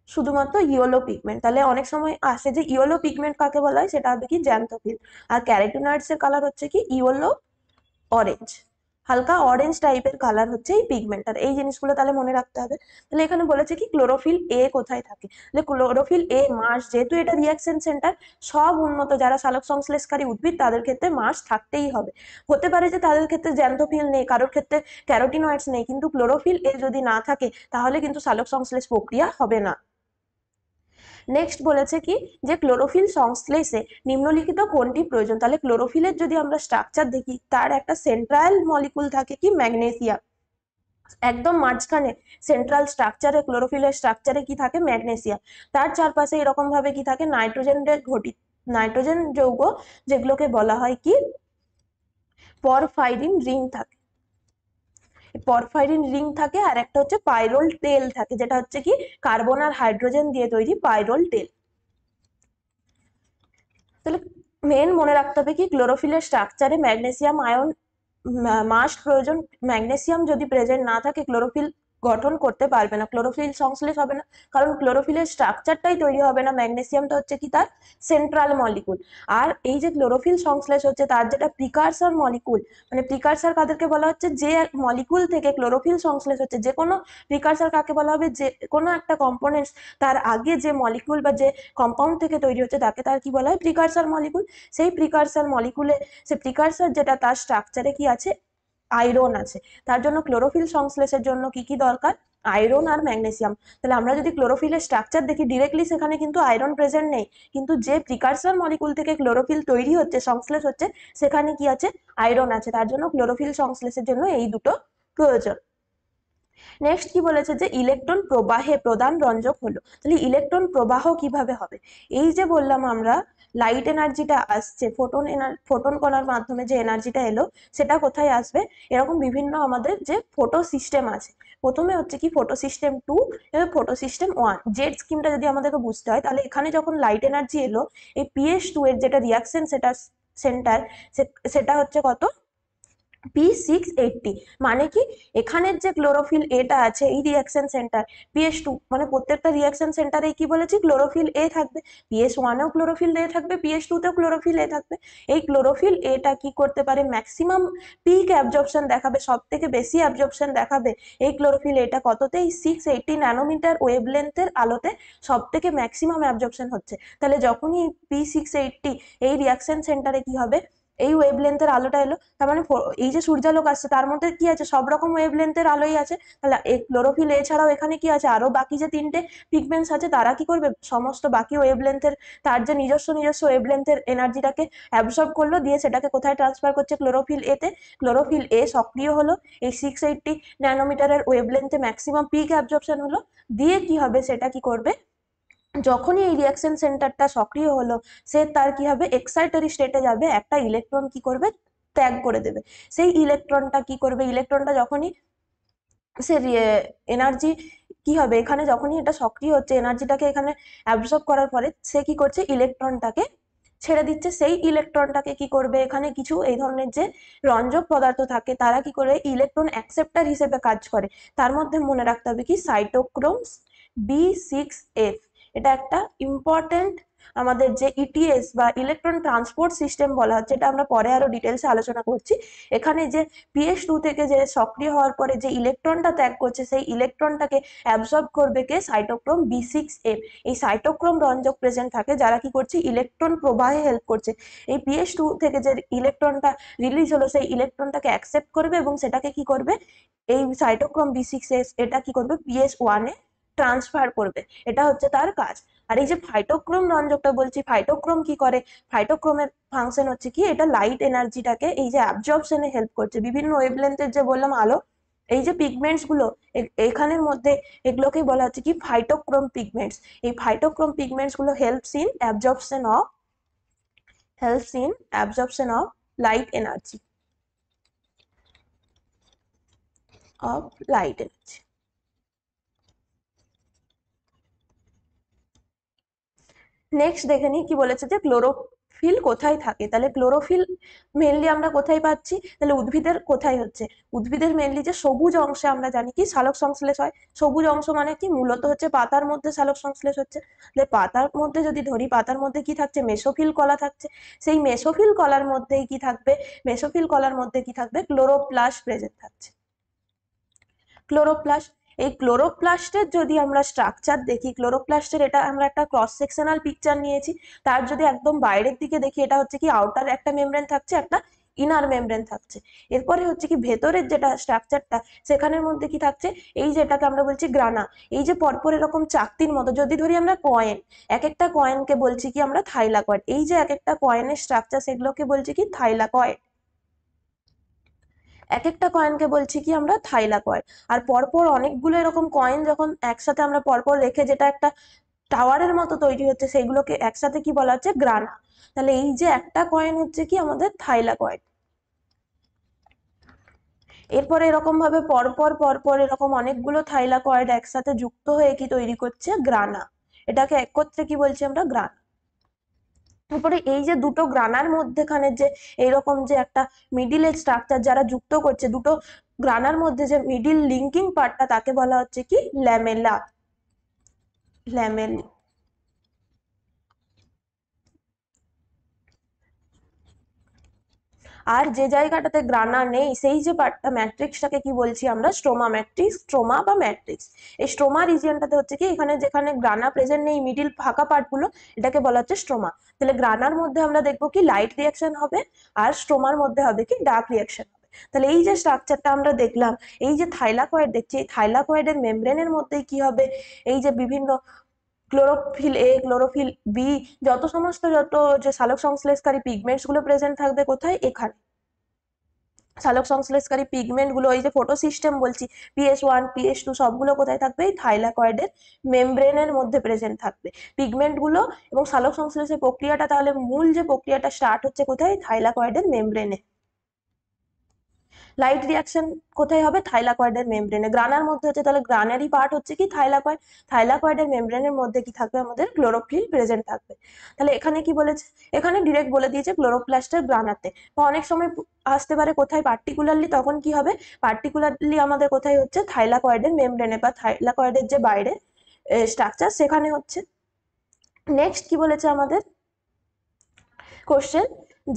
শুধুমাত্র ইয়েলো পিগমেন্ট। তাহলে অনেক সময় আসে যে ইয়েলো পিগমেন্ট কাকে বলা হয়, সেটা হবে কি জ্যান্থোফিল। আর ক্যারোটিনয়েডস এর কালার হচ্ছে কি ইয়েলো অরেঞ্জ, হালকা অরেঞ্জ টাইপের কালার হচ্ছে এই পিগমেন্টার। এই জিনিসগুলো তাহলে মনে রাখতে হবে। তাহলে এখানে বলেছে কি ক্লোরোফিল এ কোথায় থাকে, তাহলে ক্লোরোফিল এ মাস, যেহেতু এটা রিয়াকশন সেন্টার, সব উন্নত যারা সালোক সংশ্লেষকারী উদ্ভিদ তাদের ক্ষেত্রে মাস থাকতেই হবে। হতে পারে যে তাদের ক্ষেত্রে জ্যান্থোফিল নেই, কারোর ক্ষেত্রে ক্যারোটিনয়েডস নেই, কিন্তু ক্লোরোফিল এ যদি না থাকে তাহলে কিন্তু সালোক সংশ্লেষ প্রক্রিয়া হবে না। নেক্সট বলেছে কি, যে ক্লোরোফিল সংশ্লেষে নিম্নলিখিত কোনটি প্রয়োজন। তাহলে ক্লোরোফিলের যদি আমরা স্ট্রাকচার দেখি, তার একটা সেন্ট্রাল মলিকুল থাকে কি, ম্যাগনেসিয়াম, একদম মাঝখানে সেন্ট্রাল স্ট্রাকচারে, ক্লোরোফিলের স্ট্রাকচারে কি থাকে, ম্যাগনেসিয়াম। তার চারপাশে এরকম ভাবে কি থাকে, নাইট্রোজেন যৌগ, যেগুলোকে বলা হয় কি পরফাইরিন রিং থাকে, পরফাইরিন রিং থাকে, আর একটা হচ্ছে পাইরোল টেল থাকে, যেটা হচ্ছে কি কার্বন আর হাইড্রোজেন দিয়ে তৈরি পাইরোল টেল। তাহলে মেন মনে রাখতে হবে কি, ক্লোরোফিলের স্ট্রাকচারে ম্যাগনেসিয়াম আয়ন মাস্ট প্রয়োজন। ম্যাগনেসিয়াম যদি প্রেজেন্ট না থাকে ক্লোরোফিল গঠন করতে পারবে না, ক্লোরোফিল সংশ্লেষ হবে না, কারণ ক্লোরোফিলের স্ট্রাকচারটাই তৈরি হবে না। ম্যাগনেসিয়ামটা হচ্ছে কি তার সেন্ট্রাল মলিকুল। আর এই যে ক্লোরোফিল সংশ্লেষ হচ্ছে তার যেটা প্রিকারসর মলিকুল, মানে প্রিকারসর কাদেরকে বলা হচ্ছে, যে মলিকুল থেকে ক্লোরোফিল সংশ্লেষ হচ্ছে, যে কোনো প্রিকারসর কাকে বলা হবে, যে কোনো একটা কম্পোনেন্টস তার আগে যে মলিকুল বা যে কম্পাউন্ড থেকে তৈরি হচ্ছে তাকে তার কি বলা হয়, প্রিকারসর মলিকুল। সেই প্রিকারসর মলিকুলে, সে প্রিকারসর যেটা, তার স্ট্রাকচারে কি আছে, আয়রন আছে। তার জন্য ক্লোরোফিল সংশ্লেষের জন্য কি কি দরকার, আয়রন আর ম্যাগনেসিয়াম। তাহলে আমরা যদি ক্লোরোফিলের স্ট্রাকচার দেখি, ডিরেক্টলি সেখানে কিন্তু আয়রন প্রেজেন্ট নেই, কিন্তু যে প্রিকারসর মলিকুল থেকে ক্লোরোফিল তৈরি হচ্ছে, সংশ্লেষ হচ্ছে, সেখানে কি আছে, আয়রন আছে। তার জন্য ক্লোরোফিল সংশ্লেষের জন্য এই দুটো প্রয়োজন। নেক্সট কি বলেছে, যে ইলেকট্রন প্রবাহে প্রধান রঞ্জক হলো। তাহলে ইলেকট্রন প্রবাহ কিভাবে হবে, এই যে বললাম আমরা লাইট এনার্জিটা আসছে, ফোটন কণার মাধ্যমে যে এনার্জিটা এলো, সেটা কোথায় আসবে, এরকম বিভিন্ন আমাদের যে ফোটো সিস্টেম আছে। প্রথমে হচ্ছে কি ফোটো সিস্টেম 2 এবং ফোটো সিস্টেম 1, জেড স্কিমটা যদি আমাদেরকে বুঝতে হয়, তাহলে এখানে যখন লাইট এনার্জি এলো, এই পিএস2 এর যেটা রিয়াকশন সেটা সেন্টার, সেটা হচ্ছে কত, P680 মানে কি, এখানের যে ক্লোরোফিল এটা আছে এই রিয়াকশন সেন্টার PS2, মানে প্রত্যেকটা রিয়াকশন সেন্টারে কি বলেছি ক্লোরোফিল এ থাকবে, PS1এও ক্লোরোফিল এ থাকবে, PS2তেও ক্লোরোফিল এ থাকবে। এই ক্লোরোফিল এটা কি করতে পারে, ম্যাক্সিমাম পিক অ্যাবজর্পশন দেখাবে, সব থেকে বেশি অ্যাবজর্পশন দেখাবে এই ক্লোরোফিল এটা কততে, এই 680 ন্যানোমিটার ওয়েভলেন্থের আলোতে সব থেকে ম্যাক্সিমাম অ্যাবজর্পশন হচ্ছে। তাহলে যখনই P680 এই রিয়াকশন সেন্টারে কি হবে, এই ওয়েভলেন্থের আলোটা এলো, তার মানে এই যে সূর্যালোক আসছে তার মধ্যে কি আছে, সব রকম ওয়েভলেন্থের আলোই আছে। তাহলে এই ক্লোরোফিল এছাড়াও এখানে কি আছে, আরো বাকি যে তিনটে পিগমেন্টস আছে তারা কি করবে, সমস্ত বাকি ওয়েভলেন্থের, তার যে নিজস্ব নিজস্ব ওয়েভলেন্থের এনার্জিটাকে অ্যাবসর্ব করলো, দিয়ে সেটাকে কোথায় ট্রান্সফার করছে, ক্লোরোফিল এতে। ক্লোরোফিল এ সক্রিয় হলো, এই 680 ন্যানোমিটারের ওয়েভলেন্থে ম্যাক্সিমাম পিক অ্যাবজর্পশন হলো, দিয়ে কি হবে, সেটা কি করবে, যখনই এই রিয়াকশন সেন্টারটা সক্রিয় হলো, সে তার কি হবে, এক্সাইটরি স্টেটে যাবে, একটা ইলেকট্রন কি করবে, ত্যাগ করে দেবে। সেই ইলেকট্রনটা কি করবে, ইলেকট্রনটা যখনই সে এনার্জি কি হবে, এখানে যখনই এটা সক্রিয় হচ্ছে এনার্জিটাকে এখানে অ্যাবজর্ব করার পরে সে কি করছে, ইলেকট্রনটাকে ছেড়ে দিচ্ছে। সেই ইলেকট্রনটাকে কি করবে, এখানে কিছু এই ধরনের যে রঞ্জক পদার্থ থাকে তারা কি করে ইলেকট্রন অ্যাকসেপ্টার হিসেবে কাজ করে। তার মধ্যে মনে রাখতে হবে কি, সাইটোক্রোম B6F, এটা একটা ইম্পর্টেন্ট আমাদের যে ইটিএস বা ইলেকট্রন ট্রান্সপোর্ট সিস্টেম বলা হচ্ছে, এটা আমরা পরে আরো ডিটেলসে আলোচনা করছি। এখানে যে PS2 থেকে যে সক্রিয় হওয়ার পরে যে ইলেকট্রনটা ত্যাগ করছে, সেই ইলেকট্রনটাকে অ্যাবজর্ব করবে কে, সাইটোক্রোম B6F। এই সাইটোক্রোম রঞ্জক প্রেজেন্ট থাকে যারা কি করছে, ইলেকট্রন প্রবাহে হেল্প করছে। এই PS2 থেকে যে ইলেকট্রনটা রিলিজ হলো সেই ইলেকট্রনটাকে অ্যাকসেপ্ট করবে এবং সেটাকে কি করবে, এই সাইটোক্রোম B6F এটা কি করবে, PS1 এ ট্রান্সফার করবে। এটা হচ্ছে তার কাজ। আর এই যে ফাইটোক্রোম রঞ্জকটা বলছি, ফাইটোক্রোম কি করে, ফাইটোক্রোমের ফাংশন হচ্ছে কি, এটা লাইট এনার্জিটাকে এই যে অ্যাবজর্পশনে হেল্প করছে, বিভিন্ন ওয়েভলেন্থের যে বললাম আলো, এই যে পিগমেন্টস গুলো এখানের মধ্যে, এগুলোকেই বলা হচ্ছে কি ফাইটোক্রোম পিগমেন্টস। এই ফাইটোক্রোম পিগমেন্টস গুলো helps in absorption of light energy of light energy. Next দেখে নিই কি বলেছে, যে ক্লোরোফিল কোথায় থাকে। তাহলে ক্লোরোফিল মেনলি আমরা কোথায় পাচ্ছি, তাহলে উদ্ভিদের কোথায় হচ্ছে, উদ্ভিদের মেনলি যে সবুজ অংশে আমরা জানি কি সালোক সংশ্লেষ হয়। সবুজ অংশ মানে কি, মূলত হচ্ছে পাতার মধ্যে সালোক সংশ্লেষ হচ্ছে। তাহলে পাতার মধ্যে যদি ধরি, পাতার মধ্যে কি থাকছে, মেসোফিল কলা থাকছে। সেই মেসোফিল কলার মধ্যেই কি থাকবে, মেসোফিল কলার মধ্যে কি থাকবে, ক্লোরোপ্লাস্ট প্রেজেন্ট থাকছে। ক্লোরোপ্লাস্ট, এই ক্লোরোপ্লাস্টের যদি আমরা স্ট্রাকচার দেখি, ক্লোরোপ্লাস্টের এটা আমরা একটা ক্রস সেকশনাল পিকচার নিয়েছি। তার যদি একদম বাইরের দিকে দেখি, এটা হচ্ছে কি আউটার একটা মেমব্রেন থাকছে, একটা ইনার মেমব্রেন থাকছে। এরপরে হচ্ছে কি ভেতরের যেটা স্ট্রাকচারটা, সেখানের মধ্যে কি থাকছে, এই যেটাকে আমরা বলছি গ্রানা। এই যে পরপর এরকম চাকতির মতো, যদি ধরি আমরা কয়েন, এক একটা কয়েনকে বলছি কি আমরা থাইলাকয়েড। এই যে এক একটা কয়েনের স্ট্রাকচার, সেগুলোকে বলছি কি থাইলাকয়েড। এক একটা কয়েনকে বলছি কি আমরা থাইলাকয়েড। আর পরপর অনেকগুলো এরকম কয়েন যখন একসাথে আমরা পরপর রেখে যেটা একটা টাওয়ারের মতো তৈরি হচ্ছে, সেইগুলোকে একসাথে কি বলা হচ্ছে, গ্রানা। তাহলে এই যে একটা কয়েন হচ্ছে কি আমাদের থাইলাকয়েড। এরপরে এরকম ভাবে পরপর পরপর এরকম অনেকগুলো থাইলাকয়েড একসাথে যুক্ত হয়ে কি তৈরি করছে, গ্রানা। এটাকে একত্রে কি বলছি আমরা, গ্রানা। তারপরে এই যে দুটো গ্রানার মধ্যেখানে যে এইরকম যে একটা মিডিল এর স্ট্রাকচার যারা যুক্ত করছে, দুটো গ্রানার মধ্যে যে মিডিল লিঙ্কিং পার্টটা, তাকে বলা হচ্ছে কি ল্যামেলা। ল্যামেল। আর যে জায়গাটাতে গ্রানা নেই, সেই যে পার্টটা, ম্যাট্রিক্সটাকে কি বলছি আমরা, স্ট্রোমা ম্যাট্রিক্স, স্ট্রোমা বা ম্যাট্রিক্স। এই স্ট্রোমা রিজিয়নটাতে হচ্ছে কি, এখানে যেখানে গ্রানা প্রেজেন্ট নেই, মিডিল ফাঁকা পার্টগুলো, এটাকে বলা হচ্ছে স্ট্রোমা। তাহলে গ্রানার মধ্যে আমরা দেখবো কি লাইট রিয়াকশন হবে, আর স্ট্রোমার মধ্যে হবে কি ডার্ক রিয়াকশন হবে। তাহলে এই যে স্ট্রাকচারটা আমরা দেখলাম, এই যে থাইলাকয়েড দেখছি, এই থাইলাকয়েডের মেমব্রেনের মধ্যে কি হবে, এই যে বিভিন্ন ক্লোরোফিল এ, ক্লোরোফিল বি, যত যে সালোক সংশ্লেষকারী পিগমেন্টস গুলো প্রেজেন্ট থাকবে কোথায়, এখানে। সালোক সংশ্লেষকারী পিগমেন্ট গুলো, এই যে ফটো সিস্টেম বলছি, PS1 PS2 সবগুলো কোথায় থাকবে, এই থাইলাকয়েডের মেমব্রেনের মধ্যে প্রেজেন্ট থাকবে পিগমেন্ট গুলো। এবং সালোক সংশ্লেষের প্রক্রিয়াটা, তাহলে মূল যে প্রক্রিয়াটা স্টার্ট হচ্ছে কোথায়, থাইলাকয়েডের মেমব্রেনে। লাইট রিয়াকশন কোথায় হবে? থাইলাকয়েডের মেমব্রেনে। গ্রানার মধ্যে হচ্ছে, তাহলে গ্রানারই পার্ট হচ্ছে কি থাইলাকয়েড। থাইলাকয়েডের মেমব্রেনের মধ্যে কি থাকবে? আমাদের ক্লোরোফিল প্রেজেন্ট থাকবে। তাহলে এখানে কি বলেছে? এখানে ডিরেক্ট বলে দিয়েছে ক্লোরোপ্লাস্টের গ্রানাতে। বা অনেক সময় আসতে পারে কোথায় পার্টিকুলারলি, তখন কি হবে? পার্টিকুলারলি আমাদের কোথায় হচ্ছে? থাইলাকয়েডের মেমব্রেনে বা থাইলাকয়েডের যে বাইরে স্ট্রাকচার সেখানে হচ্ছে। নেক্সট কি বলেছে আমাদের কোশ্চেন,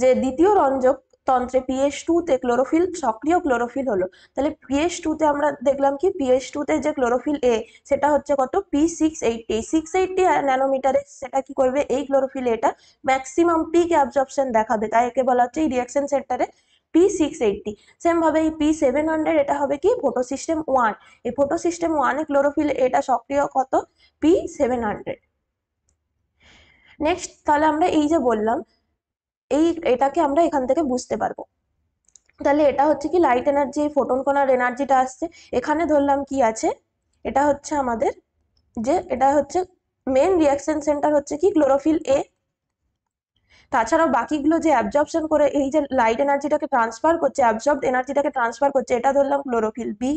যে দ্বিতীয় রঞ্জক তন্ত্রে PH2 তে ক্লোরোফিল সক্রিয় ক্লোরোফিল হলো। তাহলে PH2 তে আমরা দেখলাম কি PH2 তে যে ক্লোরোফিল এ সেটা হচ্ছে কত? P680। 680 ন্যানোমিটারে সেটা কি করবে? এই ক্লোরোফিল এটা ম্যাক্সিমাম পিক অ্যাবজর্পশন দেখাবে, তাই একে বলা হচ্ছে এই রিঅ্যাকশন সেন্টারে P680। সেম ভাবে এই P700 এটা হবে কি ফটোসিস্টেম 1। এই ফটোসিস্টেম 1 এ ক্লোরোফিল এটা সক্রিয় কত? P700। নেক্সট তাহলে আমরা এই যে বললাম এটাকে আমরা এখান থেকে বুঝতে পারবো। তাহলে এটা হচ্ছে কি লাইট এনার্জি, ফোটন কণার এনার্জিটা আসছে। এখানে ধরলাম কি আছে, এটা হচ্ছে আমাদের যে এটা হচ্ছে মেন রিয়াকশন সেন্টার হচ্ছে কি ক্লোরোফিল এ। তাছাড়াও বাকিগুলো যে অ্যাবজর্পশন করে এই যে লাইট এনার্জিটাকে ট্রান্সফার করছে, অ্যাবজর্বড এনার্জিটাকে ট্রান্সফার করছে, এটা ধরলাম ক্লোরোফিল বি,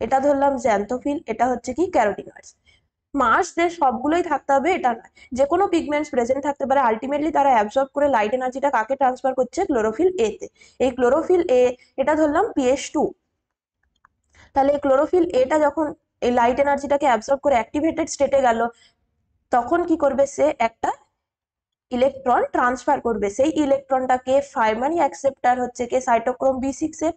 এটা ধরলাম জ্যান্থোফিল, এটা হচ্ছে কি ক্যারোটিনয়েডস। মাসদের সবগুলোই থাকতে হবে এটা নয়, যে কোনো পিগমেন্টস প্রেজেন্ট থাকতে পারে, আলটিমেটলি তারা অ্যাবজর্ব করে লাইট এনার্জিটা কাকে ট্রান্সফার করছে? ক্লোরোফিল এ তে। এই ক্লোরোফিল এ এটা ধরলাম PH2। তাহলে এই ক্লোরোফিল এটা যখন এই লাইট এনার্জিটাকে অ্যাবজর্ব করে অ্যাক্টিভেটেড স্টেটে গেল, তখন কি করবে? সে একটা ইলেকট্রন ট্রান্সফার করবে। সেই ইলেকট্রনটাকে প্রাইমারি অ্যাকসেপ্টার হচ্ছে কে? সাইটোক্রোম B6 এ।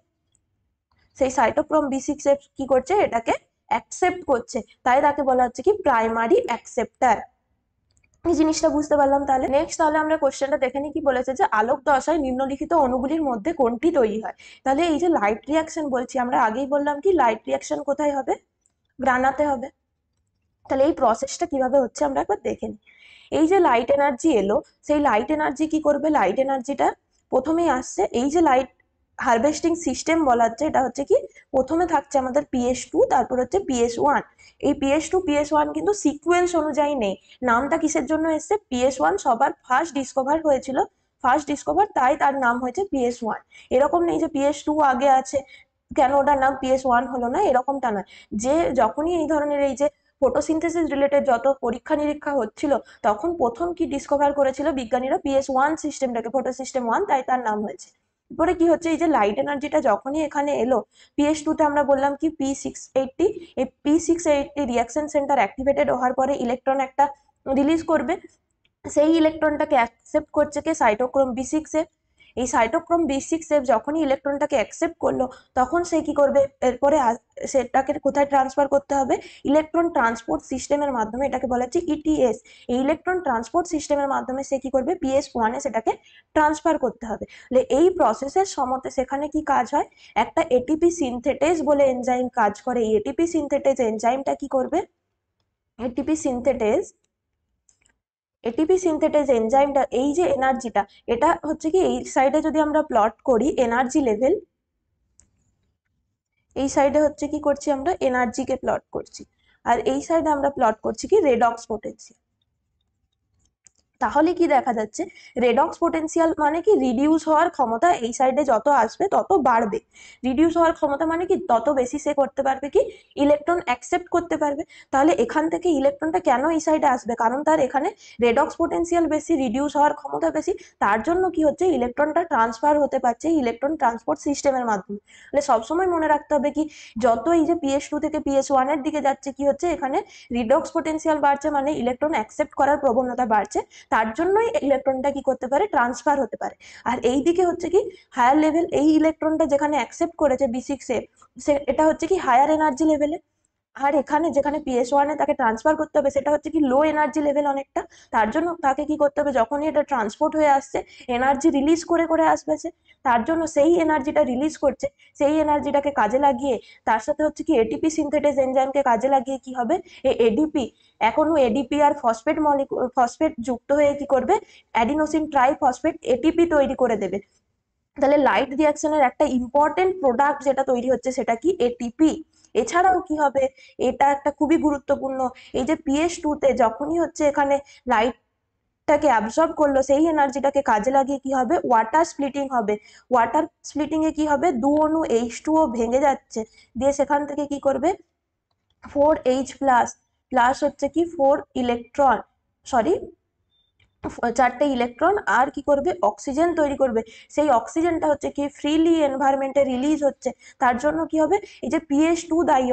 সেই সাইটোক্রোম B6 এ কি করছে? এটাকে অ্যাকসেপ্ট করছে, তাই তাকে বলা হচ্ছে কি প্রাইমারি অ্যাকসেপ্টার। এই জিনিসটা বুঝতে পারলাম। তাহলে নেক্সট তাহলে আমরা কোশ্চেনটা দেখে নিই। কি বলেছে? যে আলোক দশায় নিম্নলিখিত অণুগুলির মধ্যে কোনটি তৈরি হয়? তাহলে এই যে লাইট রিয়াকশন বলছি, আমরা আগেই বললাম কি লাইট রিয়াকশন কোথায় হবে? গ্রানাতে হবে। তাহলে এই প্রসেসটা কিভাবে হচ্ছে আমরা একবার দেখে নিই। এই যে লাইট এনার্জি এলো, সেই লাইট এনার্জি কি করবে? লাইট এনার্জিটা প্রথমেই আসছে এই যে লাইট হারভেস্টিং সিস্টেম বলা হচ্ছে, এটা হচ্ছে কি প্রথমে থাকছে আমাদের PH2, তারপর হচ্ছে PS1। এই PS2 PS1 কিন্তু সিকোয়েন্স অনুযায়ী নেই। নামটা কিসের জন্য এসছে? PS1 সবার ফার্স্ট ডিসকভার হয়েছিল, ফার্স্ট ডিসকভার, তাই তার নাম হয়েছে PS1। এরকম নেই যে PS2 আগে আছে কেন ওটার নাম PS1 হলো না, এরকমটা নয়। যে যখনই এই ধরনের এই যে ফটোসিনথেসিস রিলেটেড যত পরীক্ষা নিরীক্ষা হচ্ছিল, তখন প্রথম কি ডিসকভার করেছিল বিজ্ঞানীরা? PS1 সিস্টেমটাকে, ফটো সিস্টেম 1, তাই তার নাম হয়েছে। এরপরে কি হচ্ছে? এই যে লাইট এনার্জিটা যখনই এখানে এলো PH2 তে, আমরা বললাম কি P680। এই P680 রিয়াকশন সেন্টার অ্যাক্টিভেটেড হওয়ার পরে ইলেকট্রন একটা রিলিজ করবে। সেই ইলেকট্রনটাকে অ্যাকসেপ্ট করছে কে? সাইটোক্রোম B6 এ। এই সাইটোক্রোম B6 এ যখনই ইলেকট্রনটাকে অ্যাকসেপ্ট করলো, তখন সে কি করবে? এরপরে সেটাকে কোথায় ট্রান্সফার করতে হবে? ইলেকট্রন ট্রান্সপোর্ট সিস্টেমের মাধ্যমে, এটাকে বলা হচ্ছে ETS। এই ইলেকট্রন ট্রান্সপোর্ট সিস্টেমের মাধ্যমে সে কি করবে? PS1 এ সেটাকে ট্রান্সফার করতে হবে। এই প্রসেসের সমতে সেখানে কি কাজ হয়? একটা ATP সিনথেটেজ বলে এনজাইম কাজ করে। এই ATP সিনথেটেজ এনজাইমটা কি করবে? এটিপি সিনথেটেজ এনজাইমটা এই যে এনার্জিটা, এটা হচ্ছে কি এই সাইডে যদি আমরা প্লট করি এনার্জি লেভেল, এই সাইডে হচ্ছে কি করছি? আমরা এনার্জিকে প্লট করছি, আর এই সাইডে আমরা প্লট করছি কি রেডক্স পোটেনশিয়াল। তাহলে কি দেখা যাচ্ছে? রেডক্স পোটেনশিয়াল মানে কি রিডিউস হওয়ার ক্ষমতা এই সাইডে যত আসবে তত বাড়বে। রিডিউস হওয়ার ক্ষমতা মানে কি তত বেশি সে করতে পারবে কি? ইলেকট্রন অ্যাকসেপ্ট করতে পারবে। তাহলে এখান থেকে ইলেকট্রনটা কেন এই সাইডে আসবে? কারণ তার এখানে রেডক্স পোটেনশিয়াল বেশি, রিডিউস হওয়ার ক্ষমতা বেশি, তার জন্য কি হচ্ছে? ইলেকট্রনটা ট্রান্সফার হতে পারছে ইলেকট্রন ট্রান্সপোর্ট সিস্টেমের মাধ্যমে। তাহলে সবসময় মনে রাখতে হবে কি যত এই যে PS2 থেকে PS1 এর দিকে যাচ্ছে, কি হচ্ছে? এখানে রিডক্স পোটেনশিয়াল বাড়ছে, মানে ইলেকট্রন অ্যাকসেপ্ট করার প্রবণতা বাড়ছে, তার জন্যই ইলেকট্রনটা কি করতে পারে? ট্রান্সফার হতে পারে। আর এই দিকে হচ্ছে কি হায়ার লেভেল, এই ইলেকট্রনটা যেখানে অ্যাকসেপ্ট করেছে B6 এ, এটা হচ্ছে কি হায়ার এনার্জি লেভেলে। আর এখানে যেখানে PS1 এ তাকে ট্রান্সফার করতে হবে, সেটা হচ্ছে কি লো এনার্জি লেভেল অনেকটা। তার জন্য তাকে কি করতে হবে? যখনই এটা ট্রান্সপোর্ট হয়ে আসছে, এনার্জি রিলিজ করে করে আসবে সে, তার জন্য সেই এনার্জিটা রিলিজ করছে, সেই এনার্জিটাকে কাজে লাগিয়ে, তার সাথে হচ্ছে কি ATP সিনথেটেজ এনজাইমকে কাজে লাগিয়ে কি হবে? এই ADP, এখনো ADP আর ফসফেট যুক্ত হয়ে কি করবে? অ্যাডিনোসিন ট্রাইফসফেট ATP তৈরি করে দেবে। তাহলে লাইট রিয়াকশনের একটা ইম্পর্টেন্ট প্রোডাক্ট যেটা তৈরি হচ্ছে সেটা কি? ATP। এছাড়াও কি হবে? এটা একটা খুবই গুরুত্বপূর্ণ, এই যে PS2 তে যখনই হচ্ছে এখানে লাইটটা টাকে অ্যাবজর্ব করলো সেই এনার্জিটাকে কাজে লাগিয়ে কি হবে, ওয়াটার স্প্লিটিং হবে। ওয়াটার স্প্লিটিং এ কি হবে, দু অণু H2O ভেঙে যাচ্ছে, দিয়ে সেখান থেকে কি করবে 4H প্লাস, প্লাস হচ্ছে কি 4 ইলেকট্রন, সরি 4টে ইলেকট্রন আর কি করবে অক্সিজেন তৈরি করবে। সেই অক্সিজেনটা হচ্ছে কি ফ্রিলি এনভায়রনমেন্টে রিলিজ হচ্ছে। তার জন্য কি হবে, এই যে PH2 দায়ী,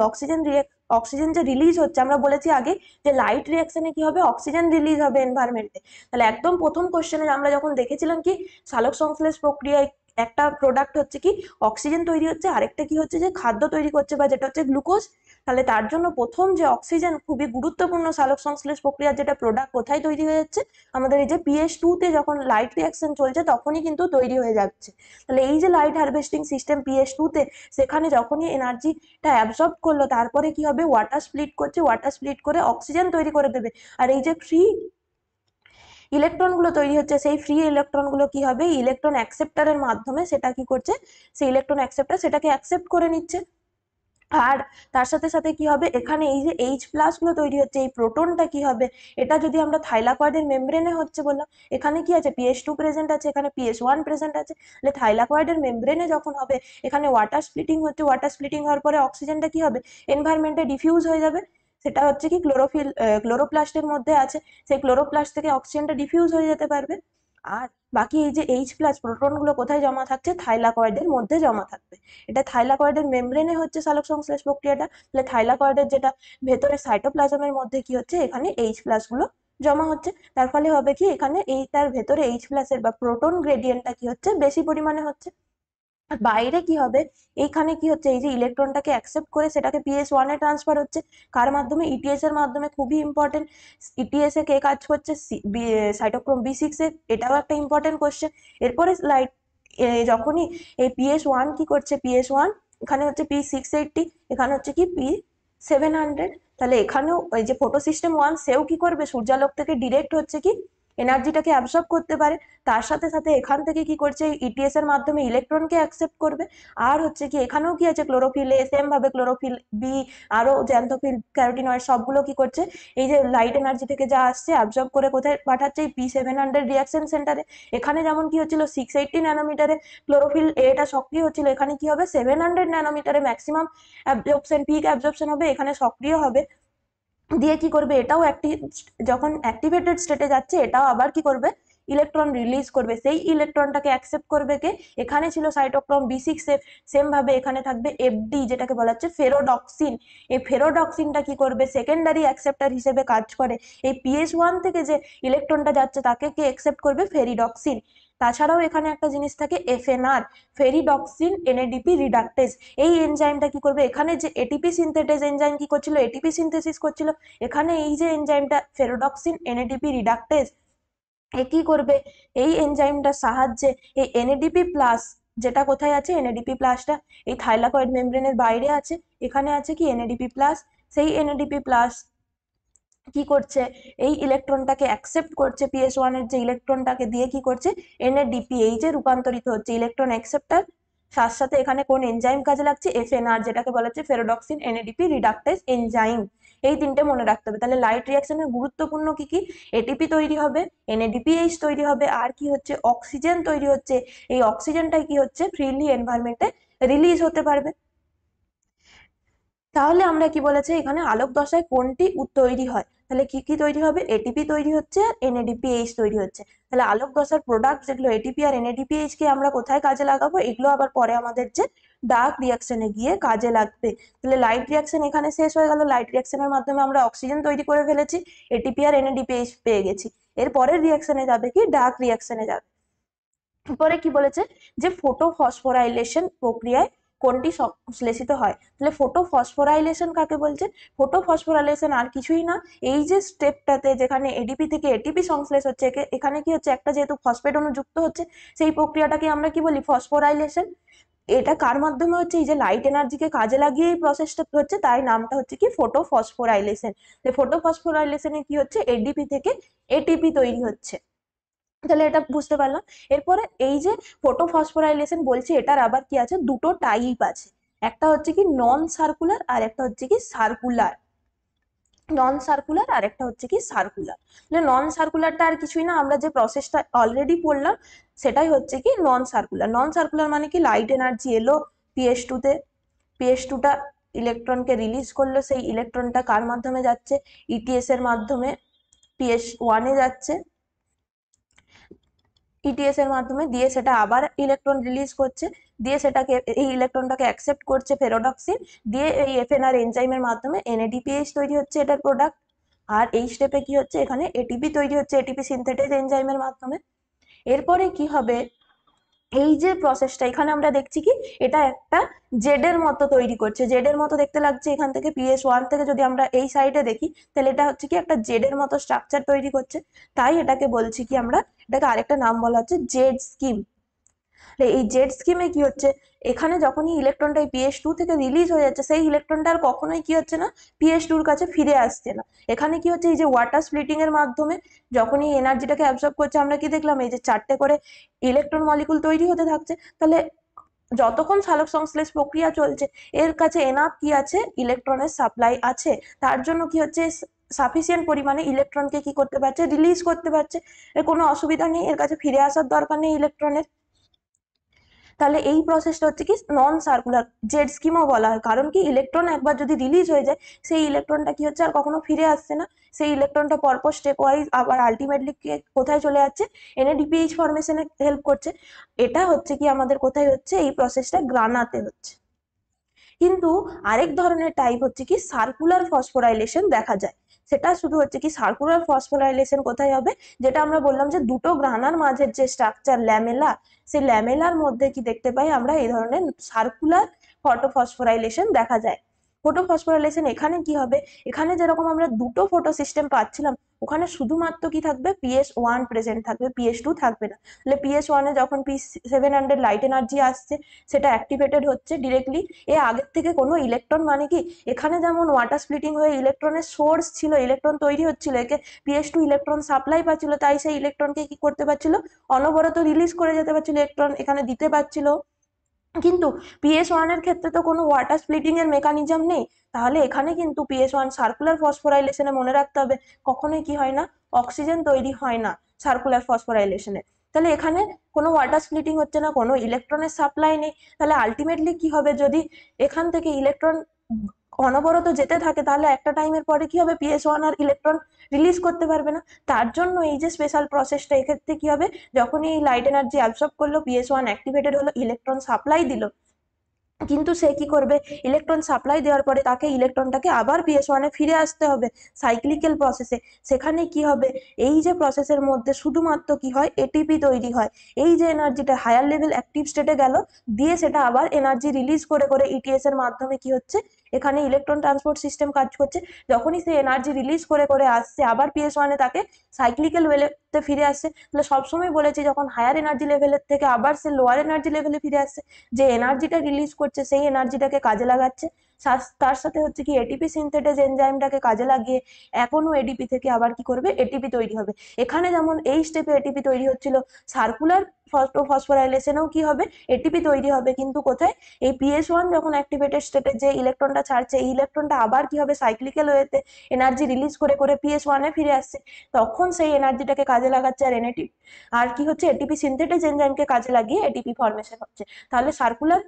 অক্সিজেন যে রিলিজ হচ্ছে, আমরা বলেছি আগে যে লাইট রিয়াকশনে কি হবে, অক্সিজেন রিলিজ হবে এনভায়রনমেন্টে। তাহলে একদম প্রথম কোশ্চেনে আমরা যখন দেখেছিলাম কি সালোক সংশ্লেষ প্রক্রিয়ায় একটা প্রোডাক্ট হচ্ছে কি অক্সিজেন তৈরি হচ্ছে, আরেকটা কি হচ্ছে যে খাদ্য তৈরি করছে বা যেটা হচ্ছে গ্লুকোজ। তাহলে তার জন্য প্রথম যে অক্সিজেন খুবই গুরুত্বপূর্ণ সালোক সংশ্লেষ প্রক্রিয়ার যেটা প্রোডাক্ট কোথায় তৈরি হয়ে যাচ্ছে, আমাদের এই যে PH2 তে যখন লাইট রিয়াকশন চলছে তখনই কিন্তু তৈরি হয়ে যাচ্ছে। তাহলে এই যে লাইট হারভেস্টিং সিস্টেম PH2 তে, সেখানে যখনই এনার্জিটা অ্যাবজর্ব করলো তারপরে কি হবে ওয়াটার স্প্লিট করছে, ওয়াটার স্প্লিট করে অক্সিজেন তৈরি করে দেবে। আর এই যে ফ্রি ইলেকট্রন গুলো তৈরি হচ্ছে, সেই ফ্রি ইলেকট্রন গুলো কি হবে ইলেকট্রন অ্যাকসেপ্টারের মাধ্যমে সেটা কি করছে, সেই ইলেকট্রন অ্যাকসেপ্টার সেটাকে অ্যাকসেপ্ট করে নিচ্ছে। আর তার সাথে সাথে কি হবে, এখানে এই যে H প্লাস গুলো তৈরি হচ্ছে, এই প্রোটনটা কি হবে, এটা যদি আমরা থাইলাকয়েডের মেমব্রেনে হচ্ছে বললাম, এখানে কি আছে PH2 প্রেজেন্ট আছে, এখানে PH1 প্রেজেন্ট আছে। তাহলে থাইলাকয়েডের মেমব্রেনে যখন হবে, এখানে ওয়াটার স্প্লিটিং হচ্ছে, ওয়াটার স্প্লিটিং হওয়ার পরে অক্সিজেনটা কি হবে এনভায়রনমেন্টে ডিফিউজ হয়ে যাবে। সেটা হচ্ছে কি ক্লোরোপ্লাস্টের মধ্যে আছে, সেই ক্লোরোপ্লাস্ট থেকে অক্সিজেনটা ডিফিউজ হয়ে যেতে পারবে। আর বাকি এই যে H প্লাস প্রোটন গুলো কোথায় জমা থাকছে, থাইলাকয়েডের মধ্যে জমা থাকবে। এটা থাইলাকয়েডের মেমব্রেনে হচ্ছে সালোক সংশ্লেষ প্রক্রিয়াটা। তাহলে থাইলাকয়েডের যেটা ভেতরে সাইটোপ্লাজমের মধ্যে কি হচ্ছে, এখানে H প্লাস গুলো জমা হচ্ছে। তার ফলে হবে কি এখানে এই তার ভেতরে H প্লাসের বা প্রোটন গ্রেডিয়েন্টটা কি হচ্ছে বেশি পরিমাণে হচ্ছে। আর বাইরে কি হবে, এইখানে কি হচ্ছে এই যে ইলেকট্রনটাকে অ্যাকসেপ্ট করে সেটাকে PS1 এ ট্রান্সফার হচ্ছে, কার মাধ্যমে ETS এর মাধ্যমে। খুবই ইম্পর্টেন্ট, ETS এ কে কাজ করছে, সাইটোক্রোম B6 এ, এটাও একটা ইম্পর্টেন্ট কোশ্চেন। এরপরে যখনই এই PS1 কি করছে, PS1 এখানে হচ্ছে P680, এখানে হচ্ছে কি P700। তাহলে এখানেও ওই যে ফটো সিস্টেম 1 সেও কি করবে সূর্যালোক থেকে ডিরেক্ট হচ্ছে কি এনার্জিটাকে অ্যাবসর্ব করতে পারে। তার সাথে সাথে এখান থেকে কি করছে ETS এর মাধ্যমে ইলেকট্রনকে অ্যাকসেপ্ট করবে। আর হচ্ছে কি এখানেও কি আছে ক্লোরোফিল এ, সেম ভাবে ক্লোরোফিল বি, আরো জ্যান্থোফিল, ক্যারোটিনয়েড সবগুলো কি করছে এই যে লাইট এনার্জি থেকে যা আসছে অ্যাবজর্ব করে কোথায় পাঠাচ্ছে, এই P700 রিয়াকশন সেন্টারে। এখানে যেমন কি হচ্ছিল 680 ন্যানোমিটারে ক্লোরোফিল এটা সক্রিয় হচ্ছিল, এখানে কি হবে 700 ন্যানোমিটারে ম্যাক্সিমাম অ্যাবজর্পশন, পিক অ্যাবজর্পশন হবে, এখানে সক্রিয় হবে। দিয়ে কি করবে এটাও যখন অ্যাক্টিভেটেড স্টেটে যাচ্ছে এটাও আবার কি করবে ইলেকট্রন রিলিজ করবে। সেই ইলেকট্রনটাকে অ্যাকসেপ্ট করবে কে, এখানে ছিল সাইটোক্রোম B6 এ, সেম ভাবে এখানে থাকবে FD যেটাকে বলা হচ্ছে ফেরোডক্সিন। এই ফেরোডক্সিনটা কি করবে সেকেন্ডারি অ্যাকসেপ্টার হিসেবে কাজ করে। এই PS1 থেকে যে ইলেকট্রনটা যাচ্ছে তাকে কে অ্যাকসেপ্ট করবে, ফেরিডক্সিন। তাছাড়াও এখানে একটা জিনিস থাকে FNR, ফেরিডক্সিন NADP রিডাক্টেজ। এই এনজাইমটা কি করবে, এখানে যে এটিপি সিনথেটেজ এনজাইম কি করছিল, এটিপি সিনথেসিস করছিল, এখানে এই যে এনজাইমটা ফেরোডক্সিন NADP রিডাক্টেজ এ কি করবে, এই এনজাইমটার সাহায্যে এই NADP প্লাস, যেটা কোথায় আছে NADP প্লাসটা এই থাইলাকয়েড মেমব্রেনের বাইরে আছে, এখানে আছে কি NADP প্লাস। সেই NADP প্লাস কি করছে এই ইলেকট্রনটাকে অ্যাকসেপ্ট করছে, PS1 এর যে ইলেকট্রনটাকে দিয়ে কি করছে NADPH এ রূপান্তরিত হচ্ছে ইলেকট্রন অ্যাকসেপ্টার। সাথে সাথে এখানে কোন এনজাইম কাজে লাগছে, FNR যেটাকে বলা হচ্ছে ফেরোডক্সিন NADP রিডাক্টেজ এনজাইম। এই তিনটে মনে রাখতে হবে। তাহলে লাইট রিয়াকশনের গুরুত্বপূর্ণ কি কি, ATP তৈরি হবে, NADPH তৈরি হবে, আর কি হচ্ছে অক্সিজেন তৈরি হচ্ছে। এই অক্সিজেনটাই কি হচ্ছে ফ্রিলি এনভায়রনমেন্টে রিলিজ হতে পারবে। তাহলে আমরা কি বলেছে এখানে আলোক দশায় কোনটি তৈরি হয়, তাহলে কি কি তৈরি হবে, এটিপি তৈরি হচ্ছে আর NADPH তৈরি হচ্ছে। তাহলে আলোক দশার প্রোডাক্ট যেগুলো এটিপি আর NADPH কে আমরা কোথায় কাজে লাগাবো, এগুলো আবার পরে আমাদের যে ডার্ক রিয়াকশনে গিয়ে কাজে লাগবে। তাহলে লাইট রিয়াকশন এখানে শেষ হয়ে গেল, লাইট রিয়াকশনের মাধ্যমে আমরা অক্সিজেন তৈরি করে ফেলেছি, এটিপি আর NADPH পেয়ে গেছি। এর পরের রিয়াকশনে যাবে কি ডার্ক রিয়াকশনে যাবে। পরে কি বলেছে যে ফটোফসফোরাইলেশন প্রক্রিয়ায় কোনটি সংশ্লেষিত হয়। তাহলে ফটোফসফোরাইলেশন কাকে বলছে, ফটোফসফোরাইলেশন আর কিছুই না, এই যে স্টেপটাতে যেখানে এডিপি থেকে এটিপি সংশ্লেষ হচ্ছে, এখানে কি হচ্ছে একটা যেহেতু ফসফেট অণু যুক্ত হচ্ছে, সেই প্রক্রিয়াটাকে আমরা কি বলি ফসফোরাইলেশন। এটা কার মাধ্যমে হচ্ছে, এই যে লাইট এনার্জিকে কাজে লাগিয়ে এই প্রসেসটা হচ্ছে, তাই নামটা হচ্ছে কি ফটোফসফোরাইলেশন। ফটোফসফোরাইলেশনে কি হচ্ছে এডিপি থেকে এটিপি তৈরি হচ্ছে। তাহলে এটা বুঝতে পারলাম। এরপরে এই যে ফটোফসফোরাইলেশন বলছি, এটার আবার কি আছে দুটো টাইপ আছে, একটা হচ্ছে কি নন সার্কুলার আর একটা হচ্ছে কি সার্কুলার। নন সার্কুলার আর একটা হচ্ছে কি সার্কুলার। নন সার্কুলারটা আর কিছুই না, আমরা যে প্রসেসটা অলরেডি পড়লাম সেটাই হচ্ছে কি নন সার্কুলার। নন সার্কুলার মানে কি লাইট এনার্জি এলো PS2 তে, PS2টা ইলেকট্রনকে রিলিজ করলো, সেই ইলেকট্রনটা কার মাধ্যমে যাচ্ছে, ETS এর মাধ্যমে PS1 এ যাচ্ছে, ETS এর মাধ্যমে, দিয়ে সেটা আবার ইলেকট্রন রিলিজ করছে, দিয়ে সেটাকে এই ইলেকট্রনটাকে অ্যাকসেপ্ট করছে ফেরোডক্সিন, দিয়ে এই FNR এনজাইমের মাধ্যমে NADPH তৈরি হচ্ছে এটার প্রোডাক্ট। আর এই স্টেপে কি হচ্ছে, এখানে ATP তৈরি হচ্ছে ATP সিনথেটেজ এনজাইমের মাধ্যমে। এরপরে কি হবে, এই যে প্রসেসটা এখানে আমরা দেখছি কি এটা একটা জেড এর মতো তৈরি করছে, জেড এর মতো দেখতে লাগছে এখান থেকে, PS1 থেকে যদি আমরা এই সাইডে দেখি তাহলে এটা হচ্ছে কি একটা জেড এর মতো স্ট্রাকচার তৈরি করছে। তাই এটাকে বলছি কি আমরা, এটাকে আরেকটা নাম বলা হচ্ছে জেড স্কিম। এই জেড স্কিমে কি হচ্ছে, এখানে যখনই ইলেকট্রনটা PS2 থেকে রিলিজ হয়ে যাচ্ছে সেই ইলেকট্রনটা আর কখনোই কি হচ্ছে না, PS2-র কাছে ফিরে আসছে না। এখানে কি হচ্ছে, এই যে ওয়াটার স্প্লিটিং এর মাধ্যমে যখনই এনার্জিটাকে অ্যাবজর্ব করছে, আমরা কি দেখলাম এই যে 4টে করে ইলেকট্রন মলিকুল তৈরি হতে থাকছে। তাহলে যতক্ষণ সালোক সংশ্লেষ প্রক্রিয়া চলছে এর কাছে এনাফ কি আছে, ইলেকট্রনের সাপ্লাই আছে, তার জন্য কি হচ্ছে সাফিসিয়েন্ট পরিমাণে ইলেকট্রনকে কি করতে পারছে, রিলিজ করতে পারছে। এর কোনো অসুবিধা নেই, এর কাছে ফিরে আসার দরকার নেই ইলেকট্রনের। তাহলে এই প্রসেসটা হচ্ছে কি নন সার্কুলার, জেড স্কিমও বলা হয়, কারণ কি ইলেকট্রন একবার যদি রিলিজ হয়ে যায় সেই ইলেকট্রনটা কি হচ্ছে আর কখনো ফিরে আসছে না, সেই ইলেকট্রনটা পরপর স্টেপ ওয়াইজ আবার আলটিমেটলি কোথায় চলে যাচ্ছে, NADPH ফরমেশনে হেল্প করছে। এটা হচ্ছে কি আমাদের কোথায় হচ্ছে, এই প্রসেসটা গ্রানাতে হচ্ছে। কিন্তু আরেক ধরনের টাইপ হচ্ছে কি সার্কুলার ফসফোরাইলেশন দেখা যায়, সেটা শুধু হচ্ছে কি সার্কুলার ফসফোরাইলেশন কোথায় হবে, যেটা আমরা বললাম যে দুটো গ্রানার মাঝের যে স্ট্রাকচার ল্যামেলা, সেই ল্যামেলার মধ্যে কি দেখতে পাই আমরা, এই ধরনের সার্কুলার ফটোফসফোরাইলেশন দেখা যায়। ফটোফসফোরাইলেশন এখানে কি হবে, এখানে যেরকম আমরা দুটো ফটো সিস্টেম পাচ্ছিলাম, ওখানে শুধুমাত্র কি থাকবে, PS1 প্রেজেন্ট থাকবে, PS2 থাকবে না। তাহলে PS1-এ যখন P700 লাইট এনার্জি আসছে সেটা অ্যাক্টিভেটেড হচ্ছে ডিরেক্টলি, এ আগের থেকে কোনো ইলেকট্রন, মানে কি এখানে যেমন ওয়াটার স্প্লিটিং হয়ে ইলেকট্রনের সোর্স ছিল, ইলেকট্রন তৈরি হচ্ছিল, একে PS2 ইলেকট্রন সাপ্লাই পাচ্ছিল, তাই সেই ইলেকট্রনকে কি করতে পারছিল, অনবরত রিলিজ করে যেতে পারছিল, ইলেকট্রন এখানে দিতে পারছিল। কিন্তু PS1 এর ক্ষেত্রে তো কোনো ওয়াটার স্প্লিটিং এর মেকানিজম নেই, তাহলে এখানে কিন্তু PS1 সার্কুলার ফসফোরাইলেশনে মনে রাখতে হবে কখনোই কি হয় না, অক্সিজেন তৈরি হয় না সার্কুলার ফসফোরাইলেশনে। তাহলে এখানে কোনো ওয়াটার স্প্লিটিং হচ্ছে না, কোনো ইলেকট্রনের সাপ্লাই নেই, তাহলে আলটিমেটলি কি হবে, যদি এখান থেকে ইলেকট্রন অনবরত যেতে থাকে তাহলে একটা টাইমের পরে কি হবে, PS1 আর ইলেকট্রন রিলিজ করতে পারবে না। তার জন্য এই যে স্পেশাল প্রসেসটা, এক্ষেত্রে কি হবে, যখনই লাইট এনার্জি অ্যাবসর্ব করলো, PS1 অ্যাক্টিভেটেড হলো, ইলেকট্রন সাপ্লাই দিল, কিন্তু সে কি করবে, ইলেকট্রন সাপ্লাই দেওয়ার পরে তাকে ইলেকট্রনটাকে আবার PS1-এ ফিরে আসতে হবে সাইক্লিক্যাল প্রসেসে। সেখানে কি হবে, এই যে প্রসেসের মধ্যে শুধুমাত্র কি হয়, ATP তৈরি হয়, এই যে এনার্জিটা হায়ার লেভেল অ্যাক্টিভ স্টেটে গেল, দিয়ে সেটা আবার এনার্জি রিলিজ করে করে ETS এর মাধ্যমে কি হচ্ছে, এখানে ইলেকট্রন ট্রান্সপোর্ট সিস্টেম কাজ করছে। যখনই সে এনার্জি রিলিজ করে করে আসছে আবার PS1-এ, তাকে সাইক্লিক্যাল ওয়েতে ফিরে আসছে। তাহলে সবসময় বলেছি যখন হায়ার এনার্জি লেভেলের থেকে আবার সে লোয়ার এনার্জি লেভেলে ফিরে আসছে, যে এনার্জিটা রিলিজ করছে সেই এনার্জিটাকে কাজে লাগাচ্ছে, তার সাথে হচ্ছে কি ATP সিনথেটেজ এনজাইমটাকে কাজে লাগিয়ে এখনো ADP থেকে আবার কি করবে, ATP তৈরি হবে। এখানে যেমন এই স্টেপে ATP তৈরি হচ্ছিল, সার্কুলার ফসফোরাইলেশনেও কি হবে, ATP তৈরি হবে, কিন্তু কোথায়, এই PS1 যখন অ্যাক্টিভেটেড স্টেটে যে ইলেকট্রনটা ছাড়ছে, এই ইলেকট্রনটা আবার কি হবে, সাইক্লিক্যাল ওয়েতে এনার্জি রিলিজ করে করে PS1-এ ফিরে আসছে, তখন সেই এনার্জিটাকে কাজে লাগাচ্ছে আর আর কি হচ্ছে, ATP সিনথেটেজ এনজাইমকে কাজে লাগিয়ে ATP ফরমেশন হচ্ছে। তাহলে সার্কুলার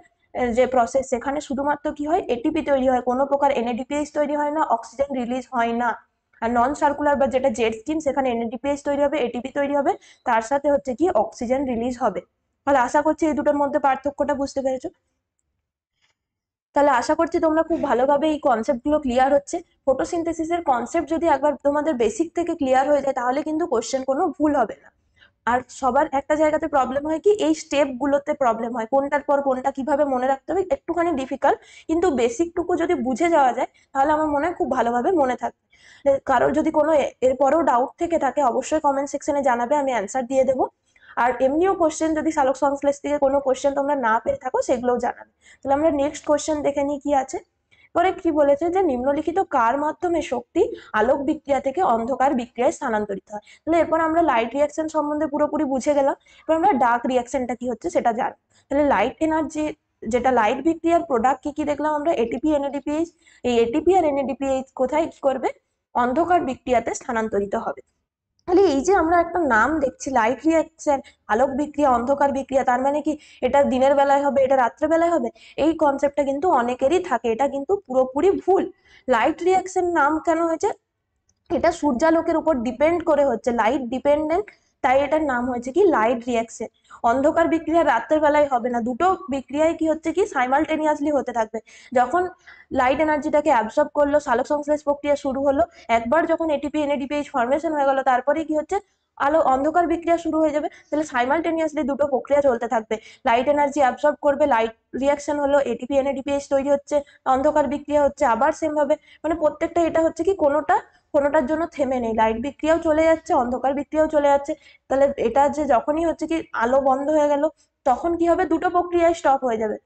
যে প্রসেস, সেখানে শুধুমাত্র কি হয়, ATP তৈরি হয়, কোনো প্রকার NADPH তৈরি হয় না, অক্সিজেন রিলিজ হয় না। আর নন সার্কুলার বা যেটা জেড স্কিম, সেখানে NADPH তৈরি হবে, ATP তৈরি হবে, তার সাথে হচ্ছে কি অক্সিজেন রিলিজ হবে। তাহলে আশা করছি এই দুটোর মধ্যে পার্থক্যটা বুঝতে পেরেছো। তাহলে আশা করছি তোমরা খুব ভালোভাবে এই কনসেপ্টগুলো ক্লিয়ার হচ্ছে। ফটোসিনথেসিসের কনসেপ্ট যদি একবার তোমাদের বেসিক থেকে ক্লিয়ার হয়ে যায় তাহলে কিন্তু কোশ্চেন কোনো ভুল হবে না। আর সবার একটা জায়গাতে প্রবলেম হয় কি, এই স্টেপ গুলোতে প্রবলেম হয়, কোনটার পর কোনটা কিভাবে মনে রাখতে হবে একটুখানি ডিফিকাল্ট, কিন্তু বেসিকটুকু যদি বুঝে যাওয়া যায় তাহলে আমার মনে হয় খুব ভালোভাবে মনে থাকবে। কারোর যদি কোনো এরপরেও ডাউট থেকে থাকে অবশ্যই কমেন্ট সেকশনে জানাবে, আমি অ্যান্সার দিয়ে দেবো। আর এমনিও কোশ্চেন যদি সালোক সংশ্লেষ থেকে কোনো কোশ্চেন তোমরা না পেয়ে থাকো সেগুলোও জানাবে। তাহলে আমরা নেক্সট কোশ্চেন দেখে নিই কি আছে। পরে কি বলেছে, যে নিম্নলিখিত কার মাধ্যমে শক্তি আলোক বিক্রিয়া থেকে অন্ধকার বিক্রিয়ায় স্থানান্তরিত হয়। তাহলে এরপর আমরা লাইট রিয়াকশন সম্বন্ধে পুরোপুরি বুঝে গেলাম, এবার আমরা ডার্ক রিয়াকশনটা কি হচ্ছে সেটা জানবো। তাহলে লাইট এনার্জি, যেটা লাইট বিক্রিয়ার প্রোডাক্ট কি কি দেখলাম আমরা, ATP NADPH। এই ATP আর NADPH কোথায় কি করবে, অন্ধকার বিক্রিয়াতে স্থানান্তরিত হবে। তাহলে এই যে আমরা একটা নাম দেখছি লাইট রিয়াকশন, আলোক বিক্রিয়া, অন্ধকার বিক্রিয়া, তার মানে কি এটা দিনের বেলায় হবে, এটা রাত্রে বেলায় হবে? এই কনসেপ্টটা কিন্তু অনেকেরই থাকে, এটা কিন্তু পুরোপুরি ভুল। লাইট রিয়াকশন নাম কেন হয়েছে? এটা সূর্যালোকের উপর ডিপেন্ড করে হচ্ছে, লাইট ডিপেন্ডেন্ট, তাই এটার নাম হয়েছে কি লাইট রিয়াকশন। অন্ধকার বিক্রিয়া রাতের বেলায় হবে না, দুটো বিক্রিয়ায় কি হচ্ছে কি সাইমালটেনিয়াসলি হতে থাকবে। যখন লাইট এনার্জিটাকে অ্যাবসর্ব করলো, সালোক সংশ্লেষ প্রক্রিয়া শুরু হলো, একবার যখন এটিপি এনএডিপিএইচ ফর্মেশন হয়ে গেল, তারপরে কি হচ্ছে অন্ধকার বিক্রিয়া শুরু হয়ে যাবে। তাহলে সাইমালটেনিয়াসলি দুটো প্রক্রিয়া চলতে থাকবে, লাইট এনার্জি অ্যাবসর্ব করবে, লাইট রিয়াকশন হলো, এটিপি এনএডিপিএইচ তৈরি হচ্ছে, অন্ধকার বিক্রিয়া হচ্ছে, আবার সেম ভাবে, মানে প্রত্যেকটা এটা হচ্ছে কি কোনোটার জন্য থেমে নেই, লাইট বিক্রিয়াও চলে যাচ্ছে, অন্ধকার বিক্রিয়াও চলে যাচ্ছে। তাহলে এটা যে যখনই হচ্ছে কি আলো বন্ধ হয়ে গেল, তখন কি হবে, দুটো প্রক্রিয়ায় স্টপ হয়ে যাবে।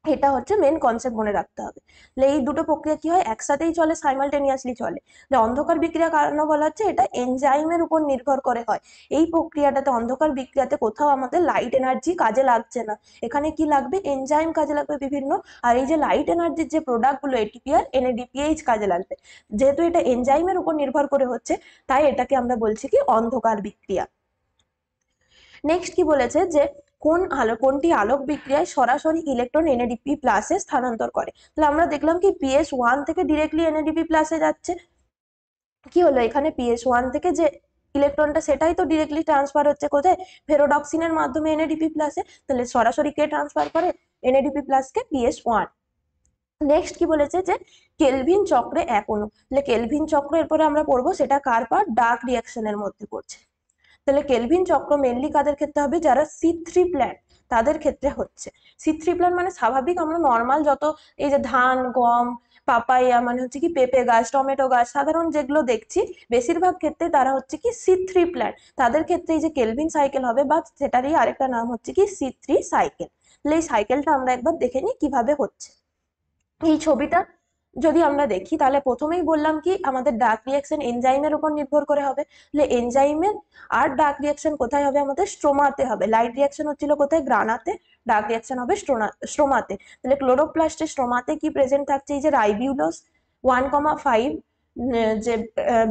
এটা হচ্ছে মেন কনসেপ্ট, মনে রাখতে হবে। তাহলে এই দুটো প্রক্রিয়া কি হয়, একসাথেই চলে, সাইমালটেনিয়াসলি চলে। যে অন্ধকার বিক্রিয়া কারণ বলা হচ্ছে এটা এনজাইমের উপর নির্ভর করে হয়। এই প্রক্রিয়াটাতে, অন্ধকার বিক্রিয়াতে কোথাও আমাদের লাইট এনার্জি কাজে লাগছে না, এখানে কি লাগবে, এনজাইম কাজে লাগবে বিভিন্ন। আর এই যে লাইট এনার্জির যে প্রোডাক্টগুলো এটিপি আর এনএডিপিএইচ কাজে লাগবে। যেহেতু এটা এনজাইমের উপর নির্ভর করে হচ্ছে, তাই এটাকে আমরা বলছি কি অন্ধকার বিক্রিয়া। নেক্সট কি বলেছে যে কোনটি আলোক বিক্রিয়ায় সরাসরি ইলেকট্রন এনএডিপি প্লাসে স্থানান্তর করে। তাহলে আমরা দেখলাম কি PS1 থেকে ডিরেক্টলি এনএডিপি প্লাসে যাচ্ছে। কি হলো এখানে, PS1 থেকে যে ইলেকট্রনটা সেটাই তো ডিরেক্টলি ট্রান্সফার হচ্ছে কোথায়, ফেরোডক্সিনের মাধ্যমে এনএডিপি প্লাসে। তাহলে সরাসরি কে ট্রান্সফার করে, এনএডিপি প্লাসকে PS1। নেক্সট কি বলেছে যে কেলভিন চক্রে এক অণু। তাহলে কেলভিন চক্র এরপরে আমরা পড়বো, সেটা কার পার্ট, ডার্ক রিয়াকশনের মধ্যে পড়ছে। তাহলে কেলভিন চক্র মেনলি কাদের ক্ষেত্রে হবে, যারা C3 প্ল্যান্ট তাদের ক্ষেত্রে হচ্ছে। C3 প্ল্যান্ট মানে স্বাভাবিক আমরা নর্মাল যত এই যে ধান, গম, পাপাইয়া, মানে হচ্ছে কি পেঁপে গাছ, টমেটো গাছ, সাধারণ যেগুলো দেখছি, বেশিরভাগ ক্ষেত্রে তারা হচ্ছে কি C3 প্ল্যান্ট। তাদের ক্ষেত্রে এই যে কেলভিন সাইকেল হবে, বা সেটারই আরেকটা নাম হচ্ছে কি C3 সাইকেল। তাহলে এই সাইকেলটা আমরা একবার দেখে নিই কিভাবে হচ্ছে। এই ছবিটা যদি আমরা দেখি, তাহলে প্রথমেই বললাম কি আমাদের ডার্ক রিয়াকশন এনজাইমের উপর নির্ভর করে হবে। তাহলে এনজাইমের আর ডার্ক রিয়াকশন কোথায় হবে, আমাদের স্ট্রোমাতে হবে। লাইট রিয়াকশন হচ্ছিল কোথায়, গ্রানাতে, ডার্ক রিয়াকশন হবে স্ট্রোমাতে। তাহলে ক্লোরোপ্লাস্টের স্ট্রোমাতে কি প্রেজেন্ট থাকছে, এই যে রাইবিউলোস 1,5 যে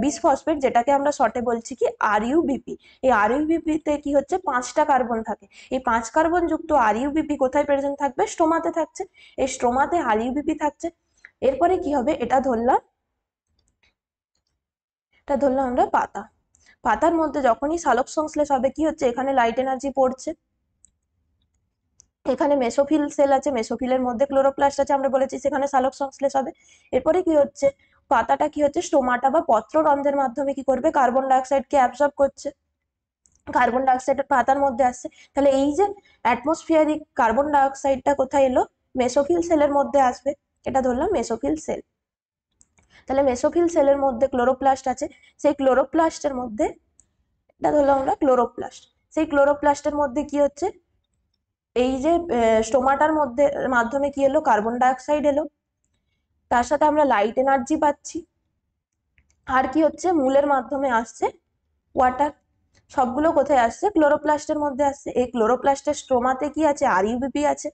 বিসফসফেট, যেটাকে আমরা শর্টে বলছি কি RUBP। এই RUBP তে কি হচ্ছে, 5টা কার্বন থাকে। এই 5 কার্বন যুক্ত RUBP কোথায় প্রেজেন্ট থাকবে, স্ট্রোমাতে থাকছে। এই স্ট্রোমাতে RUBP থাকছে। এরপরে কি হবে, এটা ধরলাম আমরা পাতা। পাতার মধ্যে যখনই সালোক সংশ্লেষ হবে, কি হচ্ছে, এখানে লাইট এনার্জি পড়ছে, এখানে মেসোফিল সেল আছে, মেসোফিলের মধ্যে ক্লোরোপ্লাস্ট আছে, আমরা বলেছি সেখানে সালোক সংশ্লেষ হবে। এরপরে কি হচ্ছে, পাতাটা কি হচ্ছে, স্টোমাটা বা পত্ররন্ধ্রের মাধ্যমে কি করবে, কার্বন ডাইঅক্সাইডকে অ্যাবজর্ব করছে, কার্বন ডাইঅক্সাইড পাতার মধ্যে আসছে। তাহলে এই যে অ্যাটমসফিয়ারিক কার্বন ডাইঅক্সাইডটা কোথায় এলো, মেসোফিল সেলের মধ্যে আসবে, এটা ধরলাম মেসোফিল সেল। তাহলে মেসোফিল সেলের মধ্যে ক্লোরোপ্লাস্ট আছে, সেই ক্লোরোপ্লাস্টের মধ্যে, এটা ধরলাম আমরা ক্লোরোপ্লাস্ট, সেই ক্লোরোপ্লাস্টের মধ্যে কি হচ্ছে, এই যে স্টোমাটার মধ্যে মাধ্যমে কি এলো, কার্বন ডাইঅক্সাইড এলো, তার সাথে আমরা লাইট এনার্জি পাচ্ছি, আর কি হচ্ছে, মূলের মাধ্যমে আসছে ওয়াটার। সবগুলো কোথায় আসছে, ক্লোরোপ্লাস্টের মধ্যে আসছে। এই ক্লোরোপ্লাস্টের স্ট্রোমাতে কি আছে, RUBP আছে।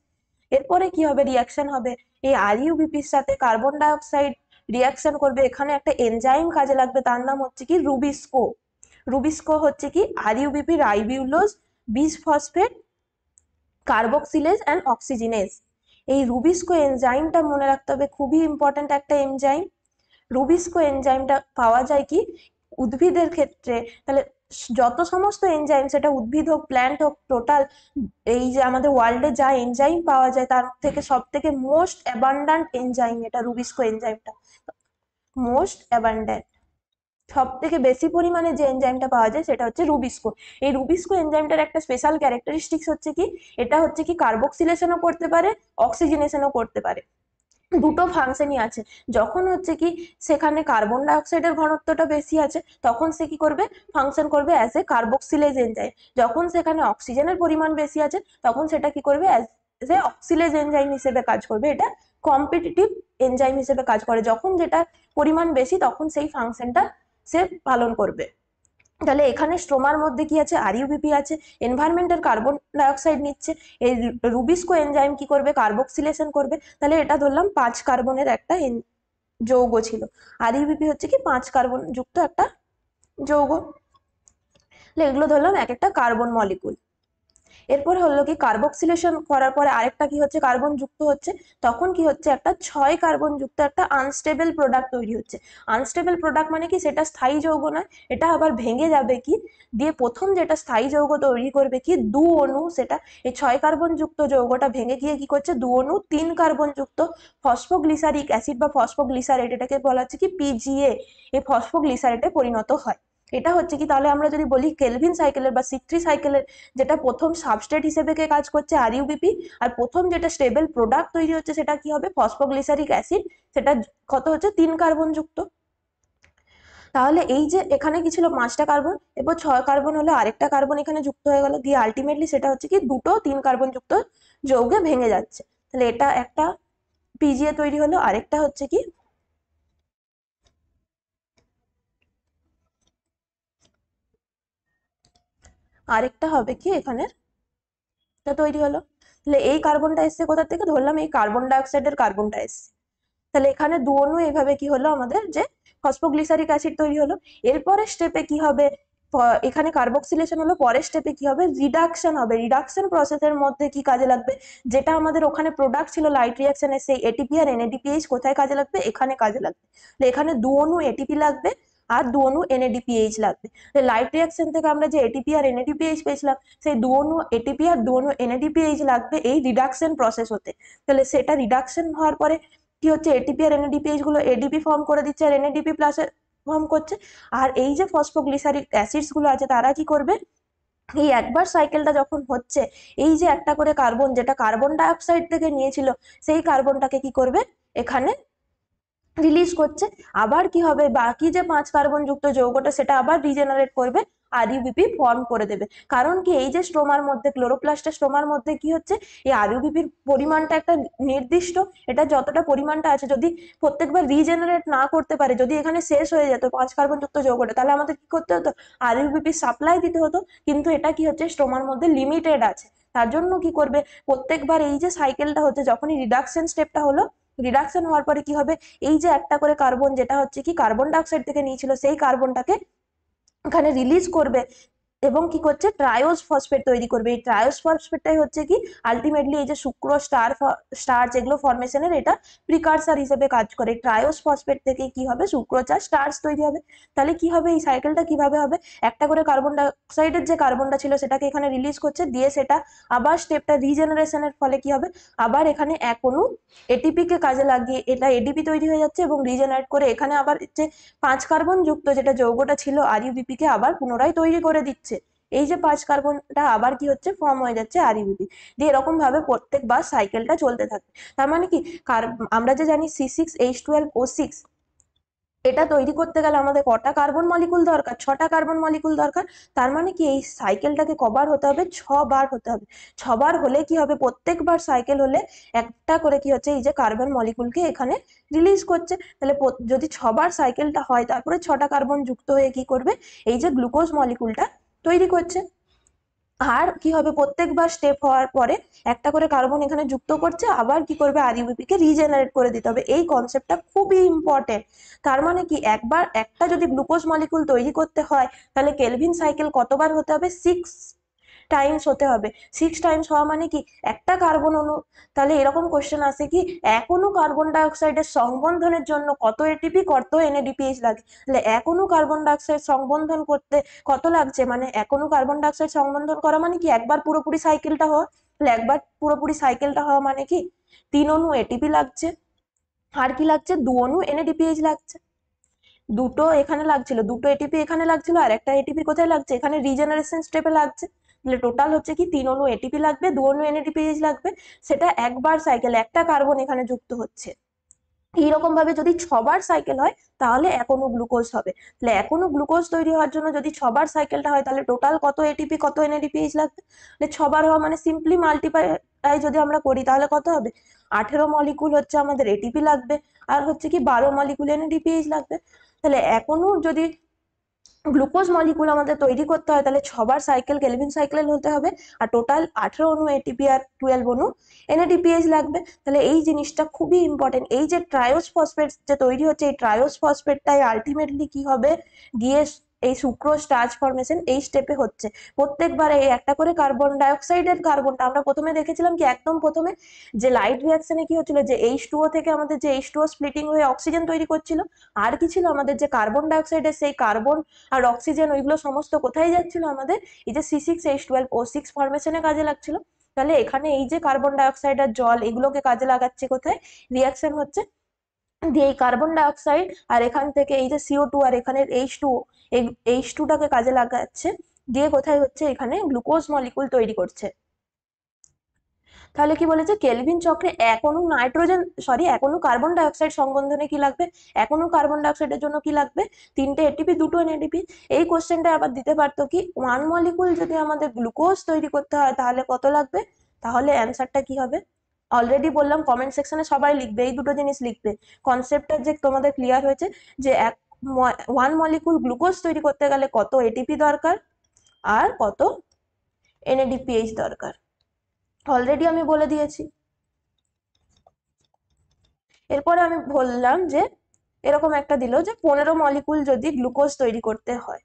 এরপরে কি হবে, রিয়াকশন হবে, এই RUBPর সাথে কার্বন ডাইঅক্সাইড রিয়াকশন করবে, এখানে একটা এনজাইম কাজে লাগবে, তার নাম হচ্ছে কি রুবিস্কো। রুবিস্কো হচ্ছে কি RUBP ribulose bisphosphate carboxylase and অক্সিজেনেজ। এই রুবিস্কো এনজাইমটা মনে রাখতে হবে, খুবই ইম্পর্টেন্ট একটা এনজাইম। রুবিস্কো এনজাইমটা পাওয়া যায় কি উদ্ভিদের ক্ষেত্রে। তাহলে যত সমস্ত এনজাইম, সেটা উদ্ভিদ হোক, প্ল্যান্ট হোক, টোটাল এই যে আমাদের ওয়ার্ল্ডে যা এনজাইম পাওয়া যায়, তার থেকে সব থেকে মোস্ট অ্যাবান্ডান্ট এনজাইম এটা রুবিস্কো এনজাইমটা, মোস্ট অ্যাবান্ডান্ট, সব থেকে বেশি পরিমাণে যে এনজাইমটা পাওয়া যায় সেটা হচ্ছে রুবিস্কো। এই রুবিস্কো এনজাইমটার একটা স্পেশাল ক্যারেক্টারিস্টিক্স হচ্ছে কি, এটা হচ্ছে কি কার্বক্সিলেশনও করতে পারে, অক্সিজেনেশনও করতে পারে, দুটো ফাংশনই আছে। যখন হচ্ছে কি সেখানে কার্বন ডাইঅক্সাইডের ঘনত্বটা বেশি আছে, তখন সে কি করবে, ফাংশন করবে অ্যাজ এ কার্বক্সিলেজ এনজাইম। যখন সেখানে অক্সিজেনের পরিমাণ বেশি আছে, তখন সেটা কি করবে, অ্যাজ এ অক্সিলেজ এনজাইম হিসেবে কাজ করবে। এটা কম্পিটিটিভ এনজাইম হিসেবে কাজ করে, যখন যেটার পরিমাণ বেশি তখন সেই ফাংশনটা সে পালন করবে। তাহলে এখানে স্ট্রোমার মধ্যে কি আছে, RUBP আছে, এনভায়রনমেন্টের কার্বন ডাইঅক্সাইড নিচ্ছে, এই রুবিস্কো এনজাইম কি করবে, কার্বক্সিলেশন করবে। তাহলে এটা ধরলাম 5 কার্বনের একটা যৌগ ছিল। আর ইউবিপি হচ্ছে কি 5 কার্বন যুক্ত একটা যৌগ। এগুলো ধরলাম এক একটা কার্বন মলিকুল। এরপর হলো কি কার্বক্সিলেশন করার পরে আরেকটা কি হচ্ছে কার্বন যুক্ত হচ্ছে, তখন কি হচ্ছে একটা 6 কার্বন যুক্ত একটা আনস্টেবল প্রোডাক্ট তৈরি হচ্ছে। আনস্টেবল প্রোডাক্ট মানে কি সেটা স্থায়ী যৌগ নয়, এটা আবার ভেঙে যাবে কি দিয়ে প্রথম যেটা স্থায়ী যৌগ তৈরি করবে কি 2 অণু, সেটা এই 6 কার্বন যুক্ত যৌগটা ভেঙে গিয়ে কি করছে 2 অণু 3 কার্বন যুক্ত ফসফোগ্লিসারিক অ্যাসিড বা ফসফোগ্লিসারেট, এটাকে বলা হচ্ছে কি পিজিএ, এই ফসফোগ্লিসারেটে পরিণত হয়। এটা হচ্ছে কি তাহলে আমরা যদি বলি কেলভিন সাইকেলের বা সি3 সাইকেলের যেটা প্রথম সাবস্ট্রেট হিসেবে কাজ করছে আরইউবিপি, আর প্রথম যেটা স্টেবল প্রোডাক্ট তৈরি হচ্ছে সেটা কি হবে ফসফোগ্লিসারিক অ্যাসিড, সেটা কত হচ্ছে 3 কার্বন যুক্ত। তাহলে এই যে এখানে কি ছিল 5টা কার্বন, এরপর 6 কার্বন হলে আরেকটা কার্বন এখানে যুক্ত হয়ে গেল, দিয়ে আলটিমেটলি সেটা হচ্ছে কি দুটো 3 কার্বন যুক্ত যৌগে ভেঙে যাচ্ছে। তাহলে এটা একটা পিজিএ তৈরি হলো, আরেকটা হচ্ছে কি আরেকটা হবে কি এখানে তৈরি হলো। তাহলে এই কার্বনটা এসছে কোথা থেকে, ধরলাম এই কার্বন ডাইঅক্সাইডের কার্বনটা এসছে। তাহলে এখানে দু অণু এইভাবে কি হলো আমাদের যে ফসফোগ্লিসারিক অ্যাসিড তৈরি হলো। এরপরের স্টেপে কি হবে, এখানে কার্বক্সিলেশন হলো, পরের স্টেপে কি হবে রিডাকশন হবে। রিডাকশন প্রসেসের মধ্যে কি কাজে লাগবে, যেটা আমাদের ওখানে প্রোডাক্ট ছিল লাইট রিঅ্যাকশনের সেই এটিপি আর এনএডিপিএইচ কোথায় কাজে লাগবে, এখানে কাজে লাগবে। এখানে দু অণু এটিপি লাগবে আর দু অণু এনএডিপিএইচ লাগবে। লাইট রিঅ্যাকশন থেকে আমরা যে এটিপি আর এনএডিপিএইচ পেয়েছিলাম, সেই দু অণু এটিপি আর দু অণু এনএডিপিএইচ লাগবে এই রিডাকশন প্রসেস হতে। তাহলে সেটা রিডাকশন হওয়ার পরে কি হচ্ছে এটিপি আর এনএডিপিএইচ গুলো এডিপি ফর্ম করে দিচ্ছে আর এনএডিপি প্লাস ফর্ম করছে। আর এই যে ফসফোগ্লিসারিক অ্যাসিডস গুলো আছে তারা কি করবে, এই একবার সাইকেলটা যখন হচ্ছে এই যে একটা করে কার্বন যেটা কার্বন ডাইঅক্সাইড থেকে নিয়েছিল সেই কার্বনটাকে কি করবে এখানে রিলিজ করছে। আবার কি হবে বাকি যে 5 কার্বন যুক্ত যৌগটা সেটা আবার রিজেনারেট করবে আর ইউবিপি ফর্ম করে দেবে। কারণ কি এই যে স্ট্রোমার মধ্যে ক্লোরোপ্লাস্টের স্ট্রোমার মধ্যে কি হচ্ছে এই আরইউবিপির পরিমাণটা একটা নির্দিষ্ট, এটা যতটা পরিমাণটা আছে যদি প্রত্যেকবার রিজেনারেট না করতে পারে, যদি এখানে শেষ হয়ে যেত 5 কার্বন যুক্ত যৌগটা, তাহলে আমাদের কি করতে হতো আরইউবিপি সাপ্লাই দিতে হতো। কিন্তু এটা কি হচ্ছে স্ট্রোমার মধ্যে লিমিটেড আছে, তার জন্য কি করবে প্রত্যেকবার এই যে সাইকেলটা হচ্ছে যখনই রিডাকশন স্টেপটা হলো, রিডাকশন হওয়ার পরে কি হবে এই যে একটা করে কার্বন যেটা হচ্ছে কি কার্বন ডাইঅক্সাইড থেকে নিয়েছিল সেই কার্বনটাকে এখানে রিলিজ করবে এবং কি করছে ট্রায়োজ ফসফেট তৈরি করবে। এই ট্রায়োজ ফসফেটটাই হচ্ছে কি আলটিমেটলি এই যে শুক্র স্টার্চ এগুলো ফরমেশনের এটা প্রিকারসার হিসেবে কাজ করে। ট্রায়োজ ফসফেট থেকে কি হবে শুক্রচার স্টার্চ তৈরি হবে। তাহলে কি হবে এই সাইকেলটা কিভাবে হবে, একটা করে কার্বন ডাইঅক্সাইডের যে কার্বনটা ছিল সেটাকে এখানে রিলিজ করছে, দিয়ে সেটা আবার স্টেপটা রিজেনারেশনের ফলে কি হবে আবার এখানে এক অণু এটিপি কে কাজে লাগিয়ে এটা এডিপি তৈরি হয়ে যাচ্ছে এবং রিজেনারেট করে এখানে আবার যে 5 কার্বন যুক্ত যেটা যৌগটা ছিল আরইউবিপি কে আবার পুনরায় তৈরি করে দিচ্ছে। এই যে 5 কার্বনটা আবার কি হচ্ছে ফর্ম হয়ে যাচ্ছে আরইউবিপি, দিয়ে এরকম ভাবে প্রত্যেকবার সাইকেলটা চলতে থাকবে। তার মানে কি আমরা যে জানি C6H12O6 এটা তৈরি করতে গেলে আমাদের কটা কার্বন মলিকুল দরকার, 6টা কার্বন মলিকুল দরকার। তার মানে কি এই সাইকেলটাকে কবার হতে হবে 6 বার হতে হবে। 6 বার হলে কি হবে প্রত্যেকবার সাইকেল হলে একটা করে কি হচ্ছে এই যে কার্বন মলিকুলকে এখানে রিলিজ করছে। তাহলে যদি 6 বার সাইকেলটা হয় তারপরে 6টা কার্বন যুক্ত হয়ে কি করবে এই যে গ্লুকোজ মলিকুলটা তৈরি করছে। আর কি হবে প্রত্যেকবার স্টেপ হওয়ার পরে একটা করে কার্বন এখানে যুক্ত করছে, আবার কি করবে আরইউবিপি কে রিজেনারেট করে দিতে হবে। এই কনসেপ্টটা খুবই ইম্পর্টেন্ট। তার মানে কি একবার একটা যদি গ্লুকোজ মলিকুল তৈরি করতে হয় তাহলে কেলভিন সাইকেল কতবার হতে হবে 6 টাইমস হতে হবে। 6 টাইমস হওয়া মানে কি একটা কার্বন অণু, তাহলে এরকম কোশ্চেন আসে কি এক অণু কার্বন ডাইঅক্সাইডের সংবন্ধনের জন্য কত এটিপি কত এনএডিপিএইচ লাগে। তাহলে এক অণু কার্বন ডাইঅক্সাইড সংবন্ধন করতে কত লাগছে, মানে এক অণু কার্বন ডাইঅক্সাইড সংবন্ধন করা মানে কি একবার পুরোপুরি সাইকেলটা হওয়া। তাহলে একবার পুরোপুরি সাইকেলটা হওয়া মানে কি 3 অণু এটিপি লাগছে আর কি লাগছে 2 অণু এনএডিপিএইচ লাগছে। দুটো এখানে লাগছিল, দুটো এটিপি এখানে লাগছিল আর একটা এটিপি কোথায় লাগছে এখানে রিজেনারেশন স্টেপে লাগছে। তাহলে টোটাল হচ্ছে কি 3 অণু এটিপি লাগবে 2 অণু এনএডিপিএইচ লাগবে, সেটা একবার সাইকেল একটা কার্বন এখানে যুক্ত হচ্ছে। এইরকম ভাবে যদি 6 বার সাইকেল হয় তাহলে এক অণু গ্লুকোজ হবে। তাহলে এক অণু গ্লুকোজ তৈরি হওয়ার জন্য যদি 6 বার সাইকেলটা হয় তাহলে টোটাল কত এটিপি কত এনএডিপিএইচ লাগবে। তাহলে 6 বার হওয়া মানে সিম্পলি মাল্টিপ্লাই যদি আমরা করি তাহলে কত হবে 18 মলিকুল হচ্ছে আমাদের এটিপি লাগবে আর হচ্ছে কি 12 মলিকুল এনএডিপিএইচ লাগবে। তাহলে এক অণু যদি গ্লুকোজ মলিকুল আমাদের তৈরি করতে হয়, তাহলে 6বার সাইকেল কেলভিন সাইকেল হতে হবে, আর টোটাল 18 অণু এটিপি আর 12 অণু এনএডিপিএইচ লাগবে। তাহলে এই জিনিসটা খুবই ইম্পর্টেন্ট। এই যে ট্রায়োস ফসফেট যে তৈরি হচ্ছে, এই ট্রায়োস ফসফেটটাই আলটিমেটলি কি হবে, গিয়ে এই সুক্রোজ স্টার্চ ফরমেশন এই স্টেপে হচ্ছে। প্রত্যেকবার এই একটা করে কার্বন ডাইঅক্সাইডের কার্বনটা আমরা প্রথমে দেখেছিলাম কি, একদম প্রথমে যে লাইট রিয়াকশনে কি হচ্ছিল, যে H2O থেকে আমাদের যে H2O স্প্লিটিং হয়ে অক্সিজেন তৈরি করছিল, আর কি ছিল আমাদের যে কার্বন ডাইঅক্সাইডের সেই কার্বন আর অক্সিজেন ওইগুলো সমস্ত কোথায় যাচ্ছিল, আমাদের এই যে C6H12O6 ফরমেশনে কাজে লাগছিল। তাহলে এখানে এই যে কার্বন ডাইঅক্সাইড আর জল এগুলোকে কাজে লাগাচ্ছে কোথায়, রিয়াকশন হচ্ছে, দিয়ে এই কার্বন ডাইঅক্সাইড আর এখান থেকে এই যে CO2 আর এখানে H2O, এই H2টাকে কাজে লাগাচ্ছে, দিয়ে কোথায় হচ্ছে, এখানে গ্লুকোজ মলিকুল তৈরি করছে। তাহলে কি বলেছে, কেলভিন চক্রে এক অণু কার্বন ডাইঅক্সাইড সংবন্ধনে কি লাগবে, এক অণু কার্বন ডাইঅক্সাইডের জন্য কি লাগবে, 3টে এটিপি 2টো এনএডিপি। এই কোশ্চেনটা আবার দিতে পারতো কি, 1 মলিকুল যদি আমাদের গ্লুকোজ তৈরি করতে হয় তাহলে কত লাগবে, তাহলে অ্যান্সারটা কি হবে, অলরেডি বললাম কমেন্ট সেকশনে সবাই লিখবে, এই দুটো জিনিস লিখবে। কনসেপ্টটা যে তোমাদের ক্লিয়ার হয়েছে, যে 1 মলিকুল গ্লুকোজ তৈরি করতে গেলে কত এটিপি দরকার আর কত এনএডিপিএইচ দরকার, অলরেডি আমি বলে দিয়েছি। এরপরে আমি বললাম যে এরকম একটা দিল যে 15 মলিকুল যদি গ্লুকোজ তৈরি করতে হয়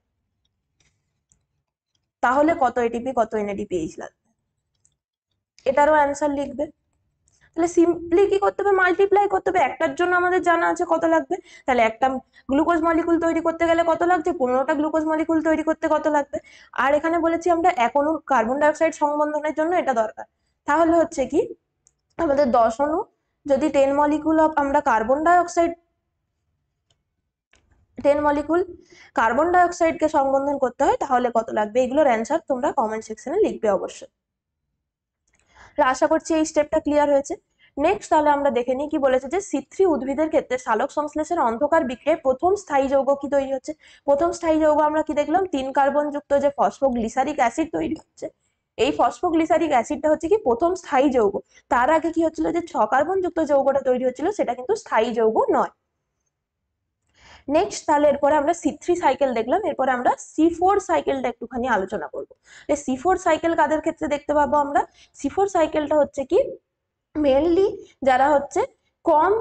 তাহলে কত এটিপি কত এনএডিপিএইচ লাগবে, এটারও অ্যান্সার লিখবে। তাহলে সিম্পলি কি করতে হবে, মাল্টিপ্লাই করতে হবে। একটার জন্য আমাদের জানা আছে কত লাগবে, তাহলে একটা গ্লুকোজ মলিকুল তৈরি করতে গেলে কত লাগছে, 15টা গ্লুকোজ মলিকুল তৈরি করতে কত লাগবে। আর এখানে বলেছি আমরা এক অণু কার্বন ডাইঅক্সাইড সংবন্ধনের জন্য এটা দরকার, তাহলে হচ্ছে কি আমাদের 10 অণু যদি 10 মলিকুল আমরা কার্বন ডাইঅক্সাইড 10 মলিকুল কার্বন ডাইঅক্সাইডকে সংবন্ধন করতে হয় তাহলে কত লাগবে, এগুলোর অ্যান্সার তোমরা কমেন্ট সেকশনে লিখবে অবশ্যই। আশা করছি এই স্টেপটা ক্লিয়ার হয়েছে। নেক্সট তাহলে আমরা দেখে নিই কি বলেছে, যে C3 উদ্ভিদের ক্ষেত্রে সালোক সংশ্লেষের অন্ধকার বিক্রিয়ায় প্রথম স্থায়ী যৌগ কি তৈরি হচ্ছে। প্রথম স্থায়ী যৌগ আমরা কি দেখলাম, 3 কার্বন যুক্ত যে ফসফোগ্লিসারিক অ্যাসিড তৈরি হচ্ছে। এই ফসফোগ্লিসারিক অ্যাসিডটা হচ্ছে কি প্রথম স্থায়ী যৌগ। তার আগে কি হচ্ছিল, যে 6 কার্বন যুক্ত যৌগটা তৈরি হচ্ছিল, সেটা কিন্তু স্থায়ী যৌগ নয়। নেক্সট তাহলে এরপরে আমরা C3 সাইকেল দেখলাম, এরপরে আমরা C4 সাইকেলটা একটুখানি আলোচনা করবো। C4 সাইকেল কাদের ক্ষেত্রে দেখতে পাবো আমরা, C4 সাইকেলটা হচ্ছে কি মেনলি যারা হচ্ছে কম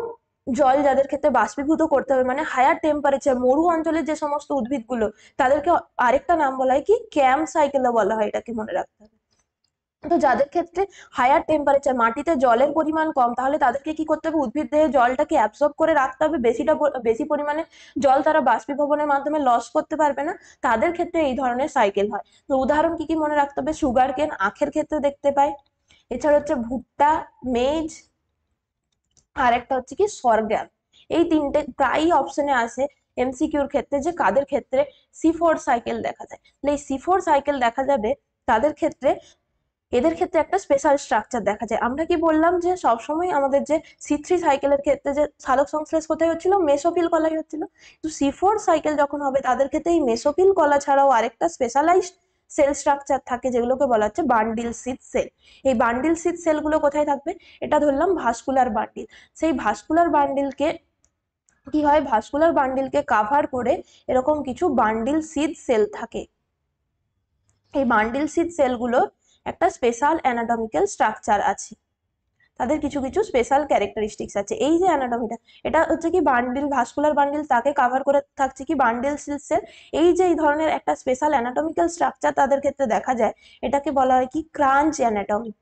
জল যাদের ক্ষেত্রে বাষ্পীভূত করতে হবে, মানে হায়ার টেম্পারেচার মরু অঞ্চলের যে সমস্ত উদ্ভিদগুলো, তাদেরকে আরেকটা নাম বলা হয় কি, ক্যাম্প সাইকেলও বলা হয়, এটাকে মনে রাখতে হবে। তো যাদের ক্ষেত্রে হায়ার টেম্পারেচার, মাটিতে জলের পরিমাণ কম, তাহলে তাদেরকে কি করতে হবে, উদ্ভিদ দেহে জলটাকে অ্যাবসর্ব করে রাখতে হবে, বেশি পরিমাণে জল তারা বাষ্পীভবনের মাধ্যমে লস করতে পারবে না, তাদের ক্ষেত্রে এই ধরনের সাইকেল হয়। তো উদাহরণ কি কি মনে রাখতে হবে, সুগার কেন আখের ক্ষেত্রে দেখতে পাই, এছাড়া হচ্ছে ভুট্টা, মেজ, আর একটা হচ্ছে কি সরগ্রাম। এই তিনটে প্রায়ই অপশনে আসে এমসিকিউর ক্ষেত্রে, যে কাদের ক্ষেত্রে C4 সাইকেল দেখা যায়। তাহলে এই C4 সাইকেল দেখা যাবে তাদের ক্ষেত্রে, এদের ক্ষেত্রে একটা স্পেশাল স্ট্রাকচার দেখা যায়। আমরা কি বললাম যে সবসময় আমাদের যে C3 সাইকেলের ক্ষেত্রে যে সালোক সংশ্লেষ কোথায় হচ্ছিল, মেসোফিল কলাই হচ্ছিল, তো C4 সাইকেল যখন হবে তাদের ক্ষেত্রে এই মেসোফিল কলা ছাড়াও আরেকটা স্পেশালাইজড সেল স্ট্রাকচার থাকে, যেগুলোকে বলা হচ্ছে বান্ডিল সিদ সেল। এই বান্ডিল সিদ সেলগুলো কোথায় থাকবে, এটা ধরলাম ভাস্কুলার বান্ডিল। সেই ভাস্কুলার বান্ডিলকে কি হয়, ভাস্কুলার বান্ডিলকে কাভার করে এরকম কিছু বান্ডিল সিদ সেল থাকে। এই বান্ডিল সিদ সেলগুলো একটা স্পেশাল অ্যানাটমিক্যাল স্ট্রাকচার আছে, তাদের কিছু কিছু স্পেশাল ক্যারেক্টারিস্টিক্স আছে। এই যে অ্যানাটমিটা, এটা হচ্ছে কি বান্ডিল, ভাস্কুলার বান্ডিল, তাকে কভার করে থাকছে কি বান্ডিল সেল। এই যে এই ধরনের একটা স্পেশাল অ্যানাটমিক্যাল স্ট্রাকচার তাদের ক্ষেত্রে দেখা যায়, এটাকে বলা হয় কি ক্রাঞ্চ অ্যানাটমি।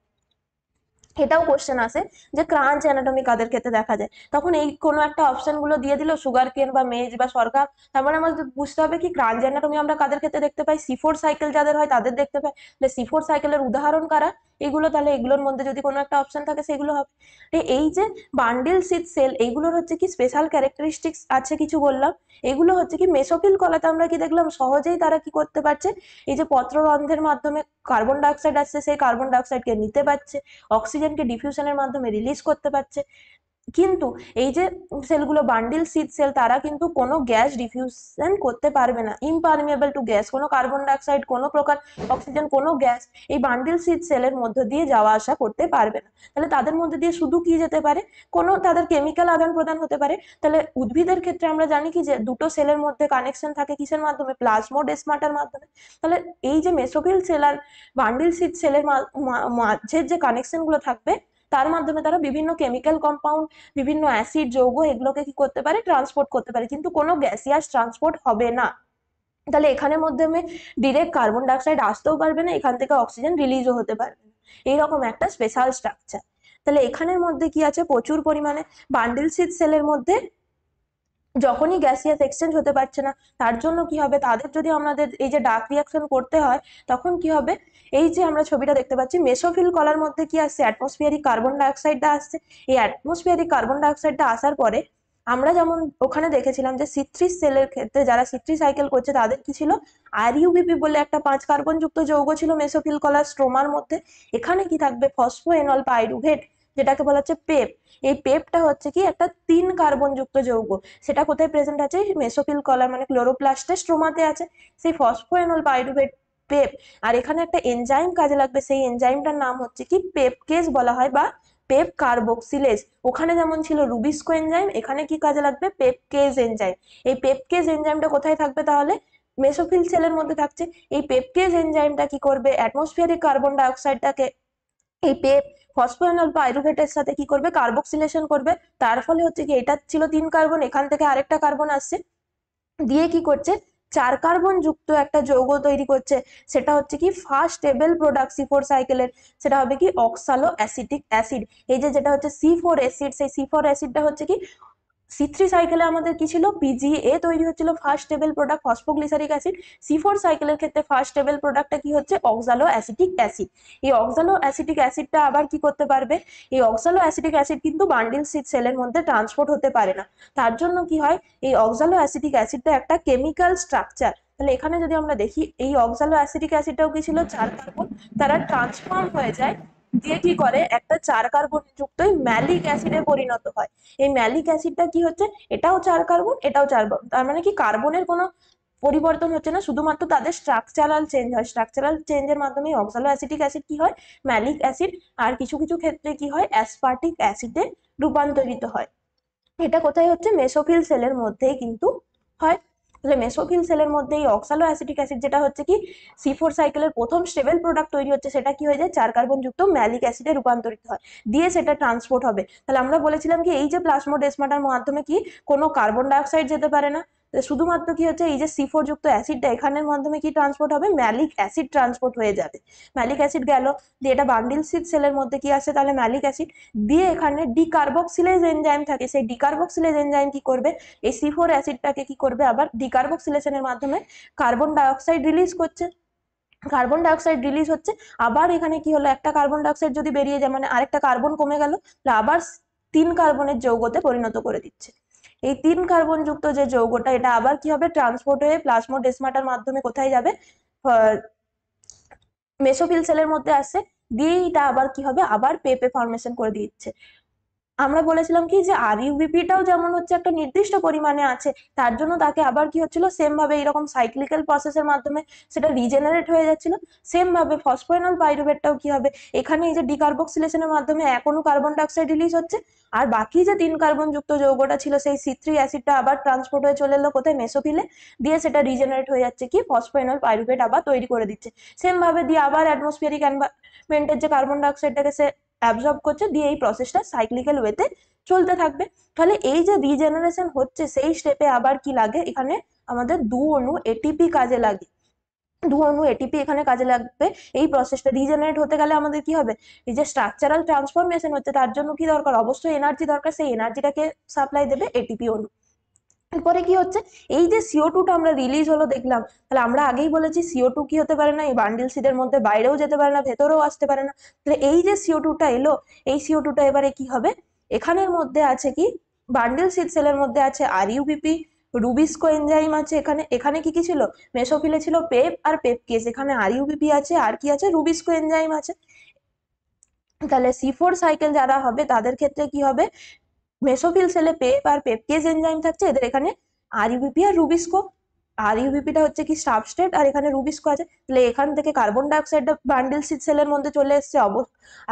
এটাও কোশ্চেন আসে যে ক্রাঞ্চ অ্যানাটমি কাদের ক্ষেত্রে দেখা যায়, তখন এই কোনো একটা অপশন গুলো দিয়ে দিল, সুগার কেন বা মেজ বা সরকার, তার মানে আমাদের বুঝতে হবে কি ক্রাঞ্চ অ্যানাটমি আমরা কাদের ক্ষেত্রে দেখতে পাই, C4 সাইকেল যাদের হয় তাদের দেখতে পাই। তাহলে C4 সাইকেলের উদাহরণ কারা, এগুলো, তাহলে এগুলোর মধ্যে যদি কোনো একটা অপশন থাকে সেগুলো হবে। এই যে বান্ডিল সিদ সেল, এইগুলোর হচ্ছে কি স্পেশাল ক্যারেক্টারিস্টিক্স আছে কিছু বললাম। এগুলো হচ্ছে কি মেসোফিল কলাতে আমরা কি দেখলাম, সহজেই তারা কি করতে পারছে, এই যে পত্ররন্ধ্রের মাধ্যমে কার্বন ডাইঅক্সাইড আসছে, সেই কার্বন ডাইঅক্সাইডকে নিতে পারছে, অক্সিজেনকে ডিফিউশনের মাধ্যমে রিলিজ করতে পারছে। কিন্তু এই যে সেলগুলো বান্ডিল সিড সেল, তারা কিন্তু কোনো গ্যাস ডিফিউশন করতে পারবে না, ইমপারমিয়েবল টু গ্যাস, কোনো কার্বন ডাইঅক্সাইড, কোনো প্রকার অক্সিজেন, কোনো গ্যাস এই বান্ডিল সিড সেলের মধ্যে দিয়ে যাওয়া আসা করতে পারবে না। তাহলে তাদের মধ্যে দিয়ে শুধু কি যেতে পারে, কোনো তাদের কেমিক্যাল আদান প্রদান হতে পারে। তাহলে উদ্ভিদের ক্ষেত্রে আমরা জানি কি যে দুটো সেলের মধ্যে কানেকশন থাকে কিসের মাধ্যমে, প্লাজমোডেসমাটার মাধ্যমে। তাহলে এই যে মেসোফিল সেল আর বান্ডিল সিড সেলের মাঝের যে কানেকশন গুলো থাকবে, তার মাধ্যমে তারা বিভিন্ন কেমিক্যাল কম্পাউন্ড, বিভিন্ন অ্যাসিড, যৌগ এগুলোকে কি করতে পারে, ট্রান্সপোর্ট করতে পারে, কিন্তু কোনো গ্যাসিয়াস ট্রান্সপোর্ট হবে না। তাহলে এখানের মাধ্যমে ডিরেক্ট কার্বন ডাইঅক্সাইড আসতেও পারবে না, এখান থেকে অক্সিজেন রিলিজও হতে পারবে না, এইরকম একটা স্পেশাল স্ট্রাকচার। তাহলে এখানের মধ্যে কি আছে, প্রচুর পরিমাণে বান্ডিল সিড সেলের মধ্যে যখনই গ্যাসিয়াস এক্সচেঞ্জ হতে পারছে না, তার জন্য কি হবে, তাদের যদি আমাদের এই যে ডার্ক রিয়াকশন করতে হয়, তখন কি হবে, এই যে আমরা ছবিটা দেখতে পাচ্ছি মেসোফিল কলার মধ্যে কি আসছে, অ্যাটমসফিয়ারিক কার্বন ডাইঅক্সাইডটা আসছে। এই অ্যাটমসফিয়ারিক কার্বন ডাইঅক্সাইডটা আসার পরে আমরা যেমন ওখানে দেখেছিলাম যে C3 সেলের ক্ষেত্রে যারা C3 সাইকেল করছে তাদের কি ছিল, RUBP বলে একটা 5 কার্বন যুক্ত যৌগ ছিল মেসোফিল কলার স্ট্রোমার মধ্যে। এখানে কি থাকবে, ফসফোএনল পাইরুভেট, যেটাকে বলা হচ্ছে পেপ। এই পেপটা হচ্ছে কি একটা 3 কার্বন যুক্ত যৌগ, সেটা কোথায় প্রেজেন্ট আছে, মেসোফিল কলার মানে ক্লোরোপ্লাস্টে স্ট্রোমাতে আছে, সেই ফসফোএনল পাইরুভেট পেপ। আর এখানে একটা এনজাইম কাজে লাগবে, সেই এনজাইমটার নাম হচ্ছে কি পেপকেজ বলা হয় বা পেপ কার্বক্সিলেজ। ওখানে যেমন ছিল রুবিস্কো এনজাইম, এখানে কি কাজে লাগবে, পেপকেজ এনজাইম। এই পেপকেজ এনজাইমটা কোথায় থাকবে তাহলে, মেসোফিল সেলের মধ্যে থাকছে। এই পেপকেজ এনজাইমটা কি করবে, অ্যাটমসফিয়ারিক কার্বন ডাইঅক্সাইডটাকে এই পেপ ফসফোএনল পাইরুভেটের সাথে কি করবে, কার্বক্সিলেশন করবে। তার ফলে হচ্ছে কি, এটা ছিল 3 কার্বন, এখান থেকে আরেকটা কার্বন আসছে, দিয়ে কি করছে, 4 কার্বন যুক্ত একটা যৌগ তৈরি করছে। সেটা হচ্ছে কি ফার্স্ট স্টেবল প্রোডাক্ট C4 সাইকেলের, সেটা হবে কি অক্সালো অ্যাসিটিক অ্যাসিড। এই যে যেটা হচ্ছে C4 অ্যাসিড, সেই C4 অ্যাসিডটা হচ্ছে কি C3 সাইকেলে আমাদের কি ছিল, PGA তৈরি হচ্ছিল, first stable product phosphoglyceric acid. C4 সাইকেলের ক্ষেত্রে ফার্স্ট স্টেবল প্রোডাক্টটা কি হচ্ছে, অক্সালো অ্যাসিটিক অ্যাসিড। এই অক্সালো অ্যাসিটিক অ্যাসিডটা আবার কি করতে পারবে, এই অক্সালো অ্যাসিটিক অ্যাসিড কিন্তু বান্ডিল সিড সেলের মধ্যে ট্রান্সপোর্ট হতে পারে না। তার জন্য কি হয়, এই অক্সালো অ্যাসিটিক অ্যাসিডটা একটা কেমিক্যাল স্ট্রাকচার। তাহলে এখানে যদি আমরা দেখি, এই অক্সালো অ্যাসিটিক অ্যাসিডটাও কি ছিল, 4 কার্বন, তারা ট্রান্সফর্ম হয়ে যায়, দিয়ে কি করে একটা 4 কার্বন যুক্ত ম্যালিক অ্যাসিডে পরিণত হয়। এই ম্যালিক অ্যাসিডটা কি হচ্ছে, এটাও 4 কার্বন, এটাও 4 কার্বন, তার মানে কি কার্বনের কোনো পরিবর্তন হচ্ছে না, শুধুমাত্র তাদের স্ট্রাকচারাল চেঞ্জ হয়। স্ট্রাকচারাল চেঞ্জের মাধ্যমে অক্সালো অ্যাসিটিক অ্যাসিড কি হয়, ম্যালিক অ্যাসিড, আর কিছু কিছু ক্ষেত্রে কি হয়, অ্যাসপার্টিক অ্যাসিডে রূপান্তরিত হয়। এটা কোথায় হচ্ছে, মেসোফিল সেলের মধ্যেই কিন্তু হয়। তাহলে মেসোফিল সেলের মধ্যে এই অক্সালো অ্যাসিটিক অ্যাসিড যেটা হচ্ছে কি C4 সাইকেলের প্রথম স্টেবল প্রোডাক্ট তৈরি হচ্ছে, সেটা কি হয়ে যায়, 4 কার্বন যুক্ত ম্যালিক অ্যাসিডে রূপান্তরিত হয়, দিয়ে সেটা ট্রান্সপোর্ট হবে। তাহলে আমরা বলেছিলাম কি, এই যে প্লাজমোডেসমাটার মাধ্যমে কি কোনো কার্বন ডাইঅক্সাইড যেতে পারে না, শুধুমাত্র কি হচ্ছে, এই যে C4 যুক্ত অ্যাসিডটা, এখানের মাধ্যমে কি ট্রান্সপোর্ট হবে, ম্যালিক অ্যাসিড ট্রান্সপোর্ট হয়ে যাবে। ম্যালিক অ্যাসিড গেল, দিয়ে এটা বান্ডিল সিড সেলের মধ্যে কি আসে, তাহলে ম্যালিক অ্যাসিড, দিয়ে এখানে ডিকার্বক্সিলেজ এনজাইম থাকে, সেই ডিকার্বক্সিলেজ এনজাইম কি করবে, এই C4 অ্যাসিডটাকে কি করবে, আবার ডিকার্বক্সিলেশনের মাধ্যমে কার্বন ডাইঅক্সাইড রিলিজ করছে। কার্বন ডাইঅক্সাইড রিলিজ হচ্ছে, আবার এখানে কি হলো, একটা কার্বন ডাইঅক্সাইড যদি বেরিয়ে যায় মানে আরেকটা কার্বন কমে গেল, তাহলে আবার 3 কার্বনের যৌগতে পরিণত করে দিচ্ছে। এই 3 কার্বন যুক্ত যে যৌগটা, এটা আবার কি হবে, ট্রান্সপোর্ট হয়ে প্লাজমোডেসমাটার মাধ্যমে কোথায় যাবে, মেসোফিল সেলের মধ্যে আসছে, দিয়ে এটা আবার কি হবে, আবার পেপে ফর্মেশন করে দিচ্ছে। আমরা বলেছিলাম কি যে RUBPটাও যেমন হচ্ছে একটা নির্দিষ্ট পরিমাণে আছে, তার জন্য তাকে আবার কি হচ্ছিল, সেম ভাবে এরকম সাইক্লিক্যাল প্রসেসের মাধ্যমে সেটা রিজেনারেট হয়ে যাচ্ছিল। সেম ভাবে ফসফোএনল পাইরুভেটটাও কি হবে, এখানে এই যে ডিকার্বক্সিলেশনের মাধ্যমে এখনো কার্বন ডাইঅক্সাইড রিলিজ হচ্ছে, আর বাকি যে 3 কার্বন যুক্ত যৌগটা ছিল, সেই C3 অ্যাসিডটা আবার ট্রান্সপোর্ট হয়ে চলে এলো কোথায়, মেসোফিলে, দিয়ে সেটা রিজেনারেট হয়ে যাচ্ছে কি ফসফোএনল পাইরুভেট আবার তৈরি করে দিচ্ছে। সেম ভাবে দিয়ে আবার অ্যাটমসফিয়ারিক এনভায়রনমেন্টের যে কার্বন ডাইঅক্সাইডটাকে সে অ্যাবজর্ব করছে, দিয়ে এই প্রসেসটা সাইক্লিক্যাল ওয়েতে চলতে থাকবে। তাহলে এই যে রিজেনারেশন হচ্ছে, সেই স্টেপে আবার কি লাগে, এখানে আমাদের 2 অণু ATP কাজে লাগে। 2 অণু ATP এখানে কাজে লাগবে। এই প্রসেসটা রিজেনারেট হতে গেলে আমাদের কি হবে, এই যে স্ট্রাকচারাল ট্রান্সফরমেশন হচ্ছে, তার জন্য কি দরকার, অবশ্যই এনার্জি দরকার, সেই এনার্জিটাকে সাপ্লাই দেবে ATP অণু। এরপরে কি হচ্ছে, এই যে CO2টা আমরা রিলিজ হলো দেখলাম, তাহলে আমরা আগেই বলেছি CO2 কি হতে পারে না, এই বান্ডিল সিডের মধ্যে বাইরেও যেতে পারে না, ভেতরেও আসতে পারে না। তাহলে এই যে CO2টা এলো, এই CO2টা এবারে কি হবে, এখানের মধ্যে আছে কি, বান্ডিল সিড সেলের মধ্যে আছে RUBP, রুবিস্কো এনজাইম আছে, এখানে এখানে কি কি ছিল, মেসোফিলে ছিল পেপ আর পেপকেজ, এখানে RUBP আছে, আর কি আছে, রুবিস্কো এনজাইম আছে। তাহলে C4 সাইকেল যারা হবে তাদের ক্ষেত্রে কি হবে, মেসোফিল সেলে পেপ আর পেপকেজ এনজাইম থাকছে, এদের এখানে আরইউবিপি আর রুবিস্কো। আরইউবিপিটা হচ্ছে কি সাবস্ট্রেট আর এখানে রুবিস্কো আছে, তাহলে এখান থেকে কার্বন ডাইঅক্সাইডটা বান্ডিল সেলের মধ্যে চলে এসছে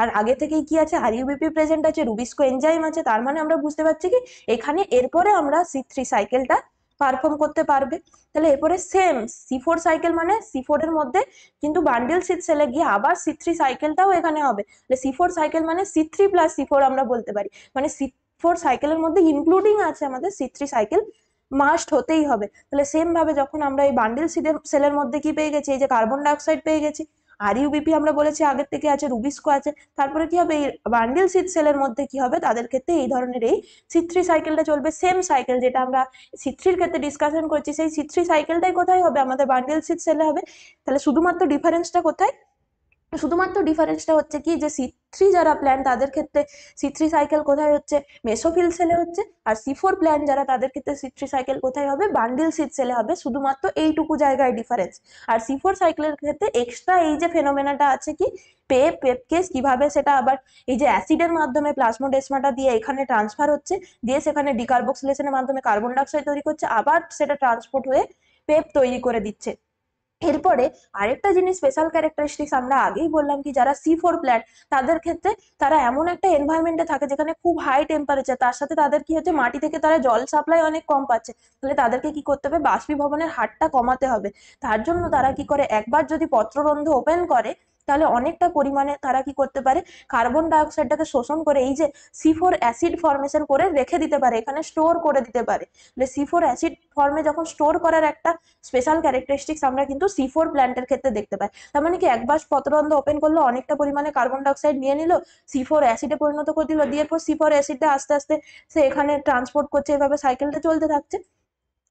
আর আগে থেকেই কি আছে, আরইউবিপি প্রেজেন্ট আছে, রুবিস্কো এনজাইম আছে, তার মানে আমরা বুঝতে পারছি কি এখানে এরপরে আমরা C3 সাইকেলটা পারফর্ম করতে পারবে। তাহলে এরপরে সেম C4 সাইকেল, মানে C4 এর মধ্যে কিন্তু বান্ডিল সেলে গিয়ে আবার C3 সাইকেলটাও এখানে হবে। তাহলে C4 সাইকেল মানে C3 প্লাস C4 আমরা বলতে পারি, মানে C4 সাইকেলের মধ্যে ইনক্লুডিং আছে আমাদের C3 সাইকেল, মাস্ট হতেই হবে। তাহলে সেম ভাবে যখন আমরা এই বান্ডিল সেলের মধ্যে কি পেয়ে গেছি, এই যে কার্বন ডাইঅক্সাইড পেয়ে গেছি, আরইউবিপি আমরা বলেছি আগের থেকে আছে, রুবিস্কো আছে, তারপরে কি হবে এই বান্ডিল সেলের মধ্যে কি হবে, তাদের ক্ষেত্রে এই ধরনের এই C3 সাইকেলটা চলবে। সেম সাইকেল যেটা আমরা C3 এর ক্ষেত্রে ডিসকাশন করছি, সেই C3 সাইকেলটাই কোথায় হবে, আমাদের বান্ডিল সেলে হবে। তাহলে শুধুমাত্র ডিফারেন্সটা কোথায়, শুধুমাত্র ডিফারেন্সটা হচ্ছে কি যে C3 যারা প্ল্যান্ট তাদের ক্ষেত্রে C3 সাইকেল কোথায় হচ্ছে, মেসোফিল সেলে হচ্ছে, আর C4 প্ল্যান্ট যারা তাদের ক্ষেত্রে C3 সাইকেল কোথায় হবে, বান্ডিল সেলে হবে। শুধুমাত্র এইটুকু জায়গায় ডিফারেন্স। আর C4 সাইকেলের ক্ষেত্রে এক্সট্রা এই যে ফেনোমেনাটা আছে কি পেপকেস, কিভাবে সেটা আবার এই যে অ্যাসিডের মাধ্যমে প্লাজমোডেসমাটা দিয়ে এখানে ট্রান্সফার হচ্ছে, দিয়ে সেখানে ডিকার্বক্সিলেশনের মাধ্যমে কার্বন ডাইঅক্সাইড তৈরি করছে, আবার সেটা ট্রান্সপোর্ট হয়ে পেপ তৈরি করে দিচ্ছে। এরপরে আরেকটা জিনিস স্পেশাল ক্যারেক্টারিস্টিক্স আমরা আগেই বললাম কি যারা C4 প্ল্যান্ট তাদের ক্ষেত্রে তারা এমন একটা এনভায়রনমেন্টে থাকে যেখানে খুব হাই টেম্পারেচার, তার সাথে তাদের কি হচ্ছে মাটি থেকে তারা জল সাপ্লাই অনেক কম পাচ্ছে, তাহলে তাদেরকে কি করতে হবে, বাষ্পীভবনের হারটা কমাতে হবে। তার জন্য তারা কি করে, একবার যদি পত্ররন্ধ্র ওপেন করে তাহলে অনেকটা পরিমাণে তারা কি করতে পারে, কার্বন ডাইঅক্সাইডটাকে শোষণ করে এই যে C4 অ্যাসিড ফর্মেশন করে রেখে দিতে পারে, এখানে স্টোর করে দিতে পারে। C4 অ্যাসিড ফর্মে যখন স্টোর করার একটা স্পেশাল ক্যারেক্টারিস্টিক্স আমরা কিন্তু C4 প্ল্যান্টের ক্ষেত্রে দেখতে পাই। তার মানে কি একবার পত্ররন্ধ্র ওপেন করলো, অনেকটা পরিমাণে কার্বন ডাইঅক্সাইড নিয়ে নিল, C4 অ্যাসিডে পরিণত করে দিল, দিয়ে এরপর C4 অ্যাসিডটা আস্তে আস্তে সে এখানে ট্রান্সপোর্ট করছে, এভাবে সাইকেলটা চলতে থাকছে।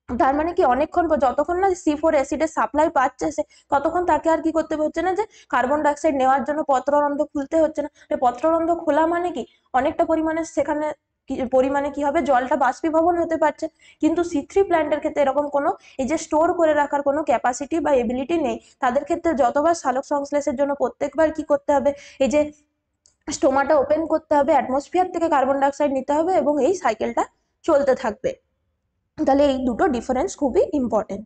তার মানে কি অনেকক্ষণ যতক্ষণ না C4 অ্যাসিডের সাপ্লাই পাচ্ছে সে, ততক্ষণ তাকে আর কি করতে হচ্ছে না যে কার্বন ডাইঅক্সাইড নেওয়ার জন্য পত্ররন্ধ্র খুলতে হচ্ছে না। পত্ররন্ধ্র খোলা মানে কি অনেকটা পরিমাণে সেখানে পরিমাণে কি হবে, জলটা বাষ্পীভবন হতে পারছে। কিন্তু C3 প্ল্যান্টের ক্ষেত্রে এরকম কোনো এই যে স্টোর করে রাখার কোনো ক্যাপাসিটি বা এবিলিটি নেই। তাদের ক্ষেত্রে যতবার সালোক সংশ্লেষের জন্য প্রত্যেকবার কি করতে হবে, এই যে স্টোমাটা ওপেন করতে হবে, অ্যাটমসফিয়ার থেকে কার্বন ডাইঅক্সাইড নিতে হবে এবং এই সাইকেলটা চলতে থাকবে। তাহলে এই দুটো ডিফারেন্স খুবই ইম্পর্টেন্ট।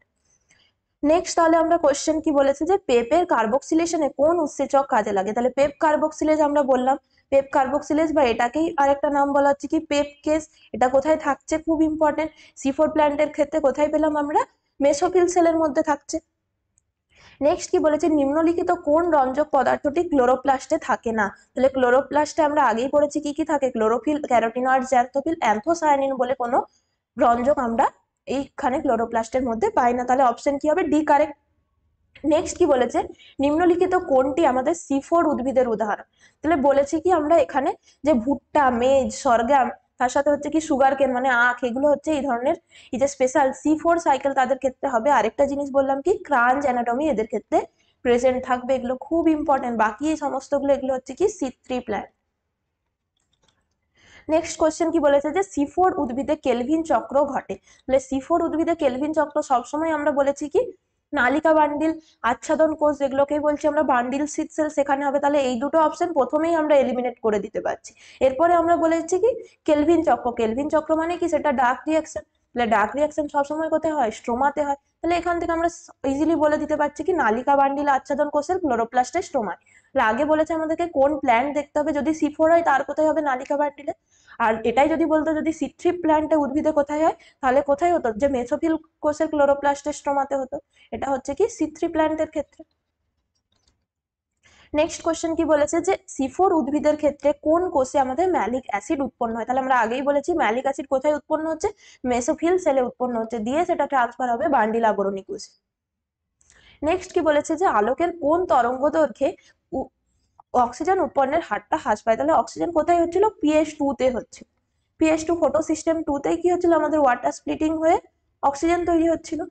নেক্সট তাহলে আমরা কোশ্চেন কি বলেছে যে পেপের কার্বক্সিলেশনে কোন উৎসেচক কাজে লাগে। তাহলে পেপ কার্বক্সিলেজ আমরা বললাম, পেপ কার্বক্সিলেজ বা এটাকেই আরেকটা নাম বলা হচ্ছে কি পেপকেস। এটা কোথায় থাকছে, খুব ইম্পর্টেন্ট, C4 প্ল্যান্টের ক্ষেত্রে কোথায় পেলাম আমরা, মেসোফিল সেলের মধ্যে থাকছে। নেক্সট কি বলেছে, নিম্নলিখিত কোন রঞ্জক পদার্থটি ক্লোরোপ্লাস্টে থাকে না। তাহলে ক্লোরোপ্লাস্টে আমরা আগেই পড়েছি কি কি থাকে, ক্লোরোফিল, ক্যারোটিনয়েড, জ্যান্থোফিল, অ্যান্থোসায়ানিন বলে কোনো রঞ্জক আমরা এইখানে ক্লোরোপ্লাস্টের মধ্যে পাই না। তাহলে অপশন কি হবে, ডি কারেক্ট। নেক্সট কি বলেছে, নিম্নলিখিত কোনটি আমাদের C4 উদ্ভিদের উদাহরণ। তাহলে বলেছি কি আমরা এখানে যে ভুট্টা, মেজ, সরগম, তার সাথে হচ্ছে কি সুগার কেন মানে আখ, এগুলো হচ্ছে এই ধরনের এই যে স্পেশাল C4 সাইকেল তাদের ক্ষেত্রে হবে। আরেকটা জিনিস বললাম কি ক্রাঞ্চ অ্যানাটমি এদের ক্ষেত্রে প্রেজেন্ট থাকবে, এগুলো খুব ইম্পর্টেন্ট। বাকি এই সমস্তগুলো এগুলো হচ্ছে কি C3 প্ল্যান্ট। নেক্সট কোশ্চেন কি বলেছে যে C4 উদ্ভিদে কেলভিন চক্র ঘটে। তাহলে C4 উদ্ভিদে কেলভিন চক্র সবসময় আমরা বলেছি কি নালিকা বান্ডিল, আচ্ছাদন কোষ, যেগুলোকেই বলছি আমরা বান্ডিল সিড সেল, সেখানে হবে। তাহলে এই দুটো অপশন প্রথমেই আমরা এলিমিনেট করে দিতে পারছি। এরপরে আমরা বলেছি কি কেলভিন চক্র, কেলভিন চক্র মানে কি সেটা ডার্ক রিয়াকশন। তাহলে ডার্ক রিয়াকশন সবসময় কোথায় হয়, স্ট্রোমাতে হয়। তাহলে এখান থেকে আমরা ইজিলি বলে দিতে পারছি কি নালিকা বান্ডিল আচ্ছাদন কোষের ক্লোরোপ্লাস্টের স্ট্রোমায়। আগে বলেছে আমাদেরকে কোন প্ল্যান্ট দেখতে হবে, যদি C4 হয় তার কোথায় হবে, নালিকা বান্ডিলে। আর এটাই যদি বলতো যদি C3 প্ল্যান্টে উদ্ভিদে কোথায় হয়, তাহলে কোথায় হতো, যে মেসোফিল কোষের ক্লোরোপ্লাস্টের স্ট্রোমাতে হতো। এটা হচ্ছে কি C3 প্ল্যান্টের ক্ষেত্রে। নেক্সট কোশ্চেন কি বলেছে যে C4 উদ্ভিদের ক্ষেত্রে কোন কোষে আমাদের ম্যালিক অ্যাসিড উৎপন্ন হয়। তাহলে আমরা আগেই বলেছি ম্যালিক অ্যাসিড কোথায় উৎপন্ন হচ্ছে, মেসোফিল সেলে উৎপন্ন হচ্ছে, দিয়ে সেটা ট্রান্সফার হবে বান্ডিল আবরণী কোষে। নেক্সট কি বলেছে যে আলোকের কোন তরঙ্গ দৈর্ঘ্যে অক্সিজেন উৎপন্নের হারটা হ্রাস পায়। তাহলে অক্সিজেন কোথায় হচ্ছিল, PH2 তে হচ্ছে। PH2 ফটোসিস্টেম 2 তেই কি হচ্ছিল, আমাদের ওয়াটার স্প্লিটিং হয়ে অক্সিজেন তৈরি হচ্ছিল।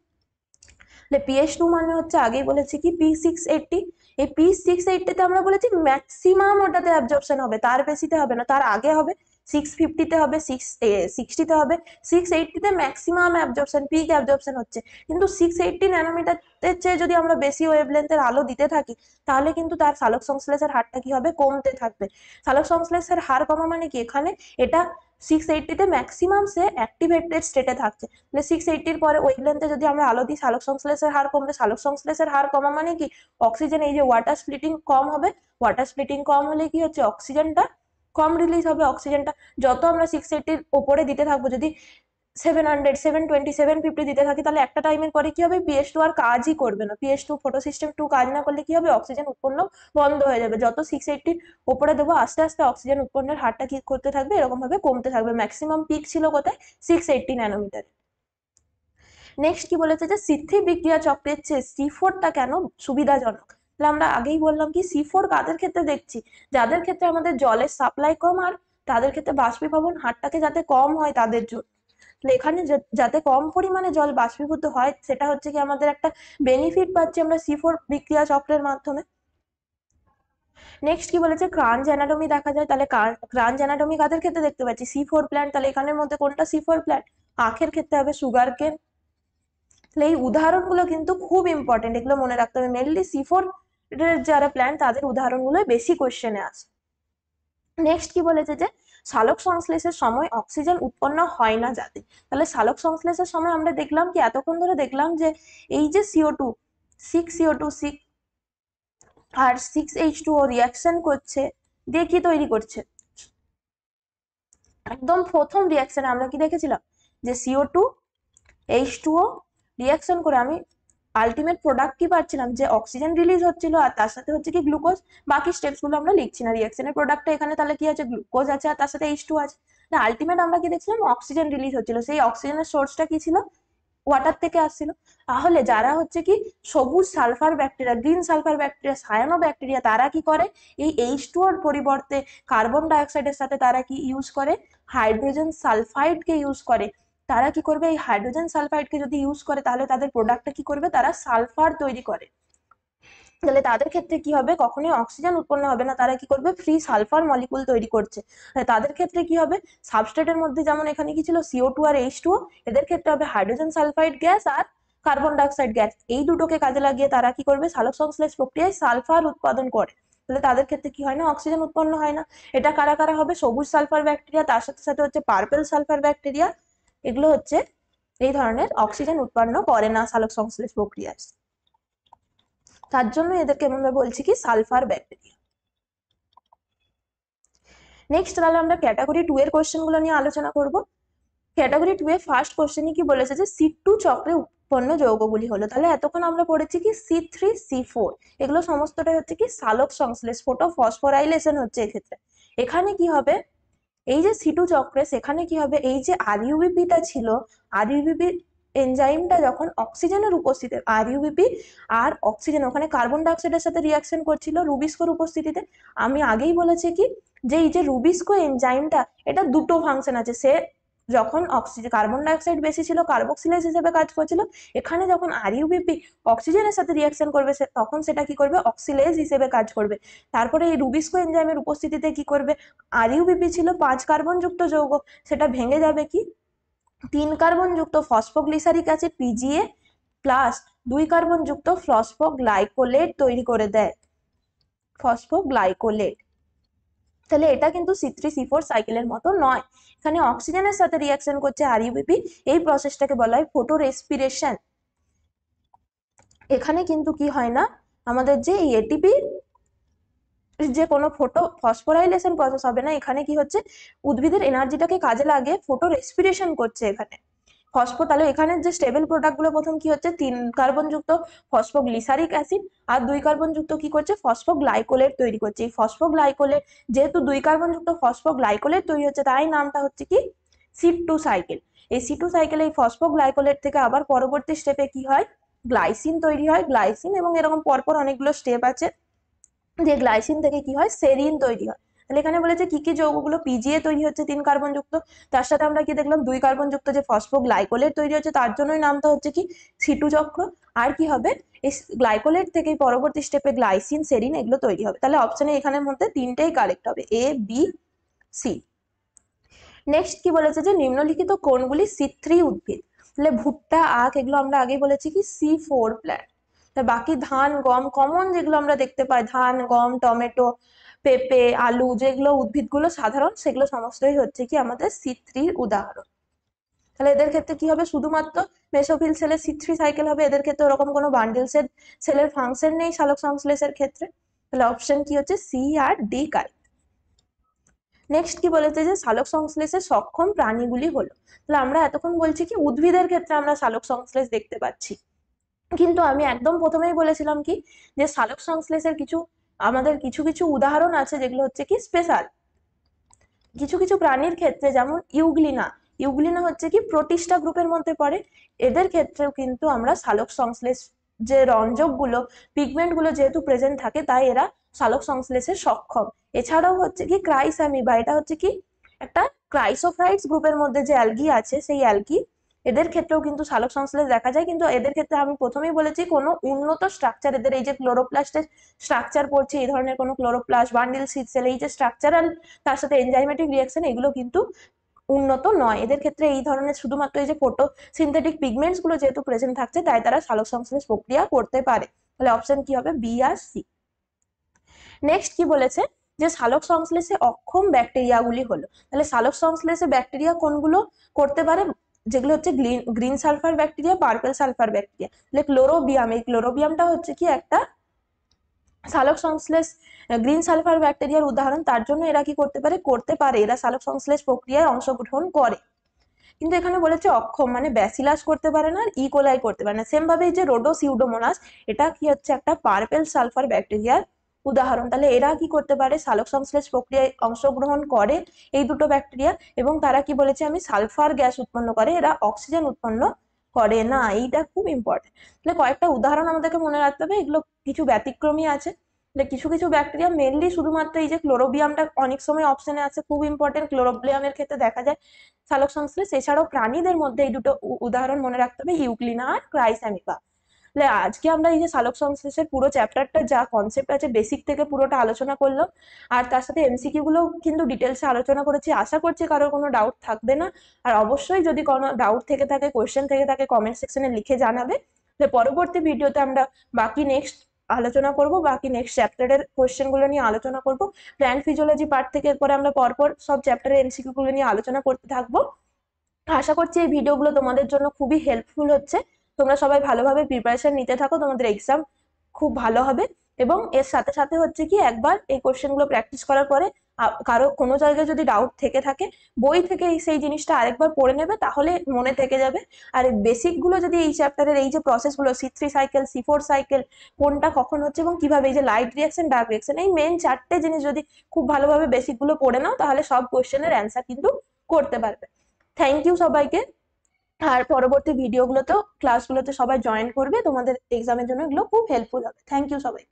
PH2 মানে হচ্ছে আগেই বলেছি কি P680। এই P680 তে আমরা বলেছি ম্যাক্সিমাম ওটাতে অ্যাবজর্পশন হবে, তার বেশিতে হবে না, তার আগে হবে 650-তে হবে, 660-তে হবে, 680-তে ম্যাক্সিমাম অ্যাবজর্পশন, পিক অ্যাবজর্পশন হচ্ছে। কিন্তু 680 ন্যানোমিটারের চেয়ে যদি আমরা বেশি ওয়েভলেন্থের আলো দিতে থাকি তাহলে কিন্তু তার সালোক সংশ্লেষের হারটা কি হবে, কমতে থাকবে। সালোক সংশ্লেষের হার কমা মানে কি, এখানে এটা 680-তে ম্যাক্সিমাম সে অ্যাক্টিভেটেড স্টেটে থাকছে, তাহলে 680-র পরে ওয়েভলেন্থে যদি আমরা আলো দিই সালোক সংশ্লেষের হার কমবে। সালোক সংশ্লেষের হার কমা মানে কি, অক্সিজেন, এই যে ওয়াটার স্প্লিটিং কম হবে, ওয়াটার স্প্লিটিং কম হলে কি হচ্ছে, অক্সিজেনটা কম রিলিজ হবে। অক্সিজেনটা যত আমরা 680-র ওপরে দিতে থাকবো, যদি 700, 720, 750 দিতে থাকি, তাহলে একটা টাইমের পরে কি হবে, PH2 আর কাজই করবে না। PH2 ফটোসিস্টেম 2 কাজ না করলে কি হবে, অক্সিজেন উৎপন্ন বন্ধ হয়ে যাবে। যত 680-র ওপরে দেবো আস্তে আস্তে অক্সিজেন উৎপন্নের হারটা কি করতে থাকবে, এরকম ভাবে কমতে থাকবে। ম্যাক্সিমাম পিক ছিল কোথায়, 680 ন্যানোমিটার। নেক্সট কি বলেছে যে C3 বিক্রিয়া চক্রের চেয়ে C4টা কেন সুবিধাজনক। তাহলে আমরা আগেই বললাম কি, C4 কাদের ক্ষেত্রে দেখছি, যাদের ক্ষেত্রে আমাদের জলের সাপ্লাই কম আর তাদের ক্ষেত্রে বাষ্পীভবন হারটাকে যাতে কম হয় তাদের জন্য। তাহলে এখানে যাতে কম পরিমাণে জল বাষ্পীভূত হয় সেটা হচ্ছে কি আমাদের একটা বেনিফিট পাচ্ছি আমরা C4 বিক্রিয়া চক্রের মাধ্যমে। নেক্সট কি বলেছে, ক্রাঞ্চ অ্যানাটমি দেখা যায়। তাহলে ক্রাঞ্চ অ্যানাটমি কাদের ক্ষেত্রে দেখতে পাচ্ছি, C4 প্ল্যান্ট। তাহলে এখানের মধ্যে কোনটা C4 প্ল্যান্ট, আখের ক্ষেত্রে হবে সুগার কেন। তাহলে এই উদাহরণগুলো কিন্তু খুব ইম্পর্টেন্ট, এগুলো মনে রাখতে হবে। মেনলি C4 যারা প্ল্যান্ট তাদের উদাহরণগুলো বেশি কোশ্চেনে আসে। নেক্সট কি বলেছে যে সালোক সংশ্লেষের সময় অক্সিজেন উৎপন্ন হয় না যাতে। তাহলে সালোক সংশ্লেষের সময় আমরা দেখলাম কি, এতক্ষণ ধরে দেখলাম যে এই যে CO2 6CO2 আর 6H2O রিয়াকশন করছে, দিয়ে কি তৈরি করছে, একদম প্রথম রিয়াকশনে আমরা কি দেখেছিলাম যে CO2 H2O রিয়াকশন করে আমি আলটিমেট প্রোডাক্ট কি পাচ্ছিলাম, যে অক্সিজেন রিলিজ হচ্ছিল আর তার সাথে হচ্ছে কি গ্লুকোজ। বাকি স্টেপস গুলো আমরা লিখছি না, রিয়াকশনের প্রোডাক্টটা এখানে তাহলে কি আছে, গ্লুকোজ আছে আর তার সাথে H2 আছে। আলটিমেট আমরা কি দেখছিলাম, অক্সিজেন রিলিজ হচ্ছিল। সেই অক্সিজেনের সোর্সটা কি ছিল, ওয়াটার থেকে আসছিল। তাহলে যারা হচ্ছে কি সবুজ sulphur bacteria, green sulphur bacteria, cyano bacteria, তারা কি করে, এই H2O-র পরিবর্তে কার্বন ডাইঅক্সাইডের সাথে তারা কি ইউজ করে, হাইড্রোজেন সালফাইডকে ইউজ করে। তারা কি করবে, এই হাইড্রোজেন সালফাইডকে যদি ইউজ করে তাহলে তাদের প্রোডাক্টটা কি করবে, তারা সালফার তৈরি করে। তাহলে তাদের ক্ষেত্রে কি হবে, কখনোই অক্সিজেন উৎপন্ন হবে না, তারা কি করবে, ফ্রি সালফার মলিকুল তৈরি করছে। তাদের ক্ষেত্রে কি হবে, সাবস্ট্রেটের মধ্যে যেমন এখানে কি ছিল CO2 আর H2O, এদের ক্ষেত্রে হবে হাইড্রোজেন সালফাইড গ্যাস আর কার্বন ডাইঅক্সাইড গ্যাস। এই দুটোকে কাজে লাগিয়ে তারা কি করবে, সালোক সংশ্লেষ প্রক্রিয়ায় সালফার উৎপাদন করে। তাহলে তাদের ক্ষেত্রে কি হয় না, অক্সিজেন উৎপন্ন হয় না। এটা কারা কারা হবে, সবুজ সালফার ব্যাকটেরিয়া, তার সাথে সাথে হচ্ছে পার্পল সালফার ব্যাকটেরিয়া। এগুলো হচ্ছে এই ধরনের অক্সিজেন উৎপন্ন করে না সালোক সংশ্লেষ প্রক্রিয়ায়, তার জন্য এদেরকে আমরা বলছি কি সালফার ব্যাকটেরিয়া। নেক্সট তাহলে আমরা ক্যাটাগরি 2 এর কোশ্চেন গুলো নিয়ে আলোচনা করব। ক্যাটাগরি 2 এর ফার্স্ট কোশ্চেনে কি বলেছে যে C2 চক্রে উৎপন্ন যৌগগুলি হলো। তাহলে এতক্ষণ আমরা পড়েছি কি C3 C4, এগুলো সমস্তটাই হচ্ছে কি সালোক সংশ্লেষ, ফটো ফসফোরাইলেশন হচ্ছে এক্ষেত্রে। এখানে কি হবে, এই যে C2 চক্রে সেখানে কি হবে, এই যে RUBP-টা ছিল, RUBP এনজাইমটা যখন অক্সিজেনের উপস্থিতিতে, RUBP আর অক্সিজেন ওখানে কার্বন ডাইঅক্সাইডের সাথে রিয়াকশন করছিল রুবিস্কোর উপস্থিতিতে। আমি আগেই বলেছি কি, যে এই যে রুবিস্কো এনজাইমটা, এটা দুটো ফাংশন আছে। সে যখন অক্সিজেন কার্বন ডাইঅক্সাইড বেশি ছিল কার্বক্সিলেজ হিসেবে কাজ করছিল, এখানে যখন RUBP অক্সিজেনের সাথে রিয়াকশন করবে তখন সেটা কি করবে, অক্সিলেজ হিসেবে কাজ করবে। তারপরে এই রুবিস্কো এনজাইমের উপস্থিতিতে কি করবে, RUBP ছিল 5 কার্বন যুক্ত যৌগ, সেটা ভেঙে যাবে কি 3 কার্বন যুক্ত phosphoglyceric acid PGA plus 2 carbon যুক্ত ফসফোগ্লাইকোলেট তৈরি করে দেয়, ফসফোগ্লাইকোলেট। তাহলে এটা কিন্তু C3C4 সাইকেলের মতো নয়, এখানে অক্সিজেনের সাথে রিয়াকশন করছে RUBP। এই প্রসেসটাকে বলা হয় ফটো রেসপিরেশন। এখানে কিন্তু কি হয় না, আমাদের যে এই এটিপি যে কোনো ফটো ফসফোরাইলেশন প্রসেস হবে না, এখানে কি হচ্ছে, উদ্ভিদের এনার্জিটাকে কাজে লাগে ফটো রেসপিরেশন করছে এখানে তাহলে এখানে যে স্টেবল প্রোডাক্ট গুলো প্রথম কি হচ্ছে, 3 কার্বন যুক্ত ফসফোগ্লিসারিক অ্যাসিড আর 2 কার্বন যুক্ত কি করছে, ফসফোগ্লাইকোলেট তৈরি করছে। এই ফসফোগ্লাইকোলেট যেহেতু 2 কার্বন যুক্ত ফসফোগ্লাইকোলেট তৈরি হচ্ছে, তাই নামটা হচ্ছে কি C2 সাইকেল। এই C2 সাইকেলে এই ফসফোগ্লাইকোলেট থেকে আবার পরবর্তী স্টেপে কি হয়, গ্লাইসিন তৈরি হয়, গ্লাইসিন, এবং এরকম পরপর অনেকগুলো স্টেপ আছে, যে গ্লাইসিন থেকে কি হয়, সেরিন তৈরি হয়। তাহলে এখানে বলেছে কি কি যৌগগুলো, PGA তৈরি হচ্ছে 3 কার্বন যুক্ত, তার সাথে আমরা কি দেখলাম 2 কার্বন যুক্ত যে ফসফোগ্লাইকোলেট তৈরি হচ্ছে, তার জন্যই নামটা হচ্ছে কি C2 চক্র। আর কি হবে, এই গ্লাইকোলেট থেকে পরবর্তী স্টেপে গ্লাইসিন, সেরিন এগুলো তৈরি হবে। তাহলে অপশনে এখানের মধ্যে তিনটেই কারেক্ট হবে, A B C। নেক্সট কি বলেছে যে নিম্নলিখিত কোনগুলি C3 উদ্ভিদ, তাহলে ভুট্টা, আখ এগুলো আমরা আগে বলেছি কি C4 প্ল্যান্ট। বাকি ধান, গম কমন যেগুলো আমরা দেখতে পাই, ধান, গম, টমেটো, পেঁপে, আলু যেগুলো উদ্ভিদগুলো সাধারণ, সেগুলো সমস্তই হচ্ছে কি আমাদের C3 উদাহরণ। তাহলে এদের ক্ষেত্রে কি হবে, শুধুমাত্র মেসোফিল সেলের C3 সাইকেল হবে, এদের ক্ষেত্রে ওরকম কোনো বান্ডিল সেলের ফাংশন নেই সালোক সংশ্লেষের ক্ষেত্রে। তাহলে অপশন কি হচ্ছে সি আর ডি কারেক্ট। নেক্সট কি বলেছে যে সালোক সংশ্লেষে সক্ষম প্রাণীগুলি হলো, তাহলে আমরা এতক্ষণ বলছি কি উদ্ভিদের ক্ষেত্রে আমরা সালোক সংশ্লেষ দেখতে পাচ্ছি, কিন্তু আমি একদম প্রথমেই বলেছিলাম কি যে সালোক সংশ্লেষের আমাদের কিছু কিছু উদাহরণ আছে যেগুলো হচ্ছে কি স্পেশাল। কিছু কিছু প্রাণীর ক্ষেত্রে যেমন ইউগ্লিনা হচ্ছে কি প্রোটিস্টা গ্রুপের মধ্যে পড়ে, এদের ক্ষেত্রেও কিন্তু আমরা সালোক সংশ্লেষ যে রঞ্জকগুলো, পিগমেন্টগুলো যেহেতু প্রেজেন্ট থাকে তাই এরা সালোক সংশ্লেষে সক্ষম। এছাড়াও হচ্ছে কি ক্রাইস্যামিবা, এটা হচ্ছে কি একটা ক্রাইসোফাইটস গ্রুপের মধ্যে যে অ্যালগি আছে, সেই অ্যালগি, এদের ক্ষেত্রেও কিন্তু সালোক সংশ্লেষ দেখা যায়। কিন্তু এদের ক্ষেত্রে আমি প্রথমেই বলেছি কোনো উন্নত স্ট্রাকচার, এদের এই যে ক্লোরোপ্লাস্টের স্ট্রাকচার পড়ছে, এই ধরনের কোনো ক্লোরোপ্লাস্ট, বান্ডিল সিড সেল, এই যে স্ট্রাকচারাল তার সাথে এনজাইমেটিক রিয়াকশন, এগুলো কিন্তু উন্নত নয়। এদের ক্ষেত্রে এই ধরনের শুধুমাত্র এই যে ফটো সিনথেটিক পিগমেন্টস গুলো যেহেতু প্রেজেন্ট থাকছে, তাই তারা সালোক সংশ্লেষ প্রক্রিয়া করতে পারে। তাহলে অপশন কি হবে, বি আর সি। নেক্সট কি বলেছে যে সালোক সংশ্লেষে অক্ষম ব্যাকটেরিয়াগুলি হলো, তাহলে সালোক সংশ্লেষে ব্যাকটেরিয়া কোনগুলো করতে পারে, যেগুলো হচ্ছে green sulphur bacteria, purple sulphur bacteria. তাহলে ক্লোরোবিয়াম, এই ক্লোরোবিয়ামটা হচ্ছে কি একটা সালোক সংশ্লেষ গ্রিন সালফার ব্যাকটেরিয়ার উদাহরণ, তার জন্য এরা কি করতে পারে এরা সালোক সংশ্লেষ প্রক্রিয়ায় অংশগ্রহণ করে। কিন্তু এখানে বলেছে অক্ষম, মানে ব্যাসিলাস করতে পারে না আর ইকোলাই করতে পারে না। সেম ভাবে এই যে রোডোসিউডোমোনাস, এটা কি হচ্ছে একটা পার্পেল সালফার ব্যাকটেরিয়ার উদাহরণ। তাহলে এরা কি করতে পারে, সালোক সংশ্লেষ প্রক্রিয়ায় অংশগ্রহণ করে এই দুটো ব্যাকটেরিয়া, এবং তারা কি বলেছে আমি সালফার গ্যাস উৎপন্ন করে, এরা অক্সিজেন উৎপন্ন করে না। এইটা খুব ইম্পর্টেন্ট। তাহলে কয়েকটা উদাহরণ আমাদেরকে মনে রাখতে হবে, এগুলো কিছু ব্যতিক্রমী আছে। কিছু কিছু ব্যাকটেরিয়া মেনলি শুধুমাত্র এই যে ক্লোরোবিয়ামটা অনেক সময় অপশনে আছে, খুব ইম্পর্টেন্ট, ক্লোরোবিয়ামের ক্ষেত্রে দেখা যায় সালোক সংশ্লেষ। এছাড়াও প্রাণীদের মধ্যে এই দুটো উদাহরণ মনে রাখতে হবে, ইউগ্লিনা আর ক্রাইস্যামিবা। তাহলে আজকে আমরা এই যে সালোক সংশ্লেষের পুরো চ্যাপ্টারটা যা কনসেপ্ট আছে বেসিক থেকে পুরোটা আলোচনা করলাম, আর তার সাথে এমসিকিউ গুলো কিন্তু ডিটেলসে আলোচনা করেছি। আশা করছি কারোর কোনো ডাউট থাকবে না। আর অবশ্যই যদি কোনো ডাউট থেকে থাকে, কোয়েশ্চেন থেকে থাকে, কমেন্ট সেকশনে লিখে জানাবে। পরবর্তী ভিডিওতে আমরা বাকি নেক্সট আলোচনা করব, বাকি নেক্সট চ্যাপ্টারের কোয়েশ্চেন গুলো নিয়ে আলোচনা করব। প্ল্যান্ট ফিজিওলজি পার্ট থেকে এরপরে আমরা পরপর সব চ্যাপ্টারের এমসিকিউ গুলো নিয়ে আলোচনা করতে থাকবো। আশা করছি এই ভিডিওগুলো তোমাদের জন্য খুবই হেল্পফুল হচ্ছে। তোমরা সবাই ভালোভাবে প্রিপারেশন নিতে থাকো, তোমাদের এক্সাম খুব ভালো হবে। এবং এর সাথে সাথে হচ্ছে কি একবার এই কোশ্চেন গুলো প্র্যাকটিস করার পরে কারো কোনো জায়গায় যদি ডাউট থেকে থাকে, বই থেকে সেই জিনিসটা আরেকবার পড়ে নেবে, তাহলে মনে থেকে যাবে। আর বেসিক গুলো যদি এই চ্যাপ্টারের এই যে প্রসেস গুলো, C3 সাইকেল, C4 সাইকেল, কোনটা কখন হচ্ছে এবং কিভাবে, এই যে লাইট রিয়াকশন, ডার্ক রিয়াকশন, এই মেন চারটে জিনিস যদি খুব ভালোভাবে বেসিক গুলো পড়ে নাও, তাহলে সব কোশ্চেনের অ্যান্সার কিন্তু করতে পারবে। থ্যাংক ইউ সবাইকে। আর পরবর্তী ভিডিওগুলোতেও ক্লাসগুলোতে সবাই জয়েন করবে, তোমাদের এক্সামের জন্য এগুলো খুব হেল্পফুল হবে। থ্যাংক ইউ সবাই।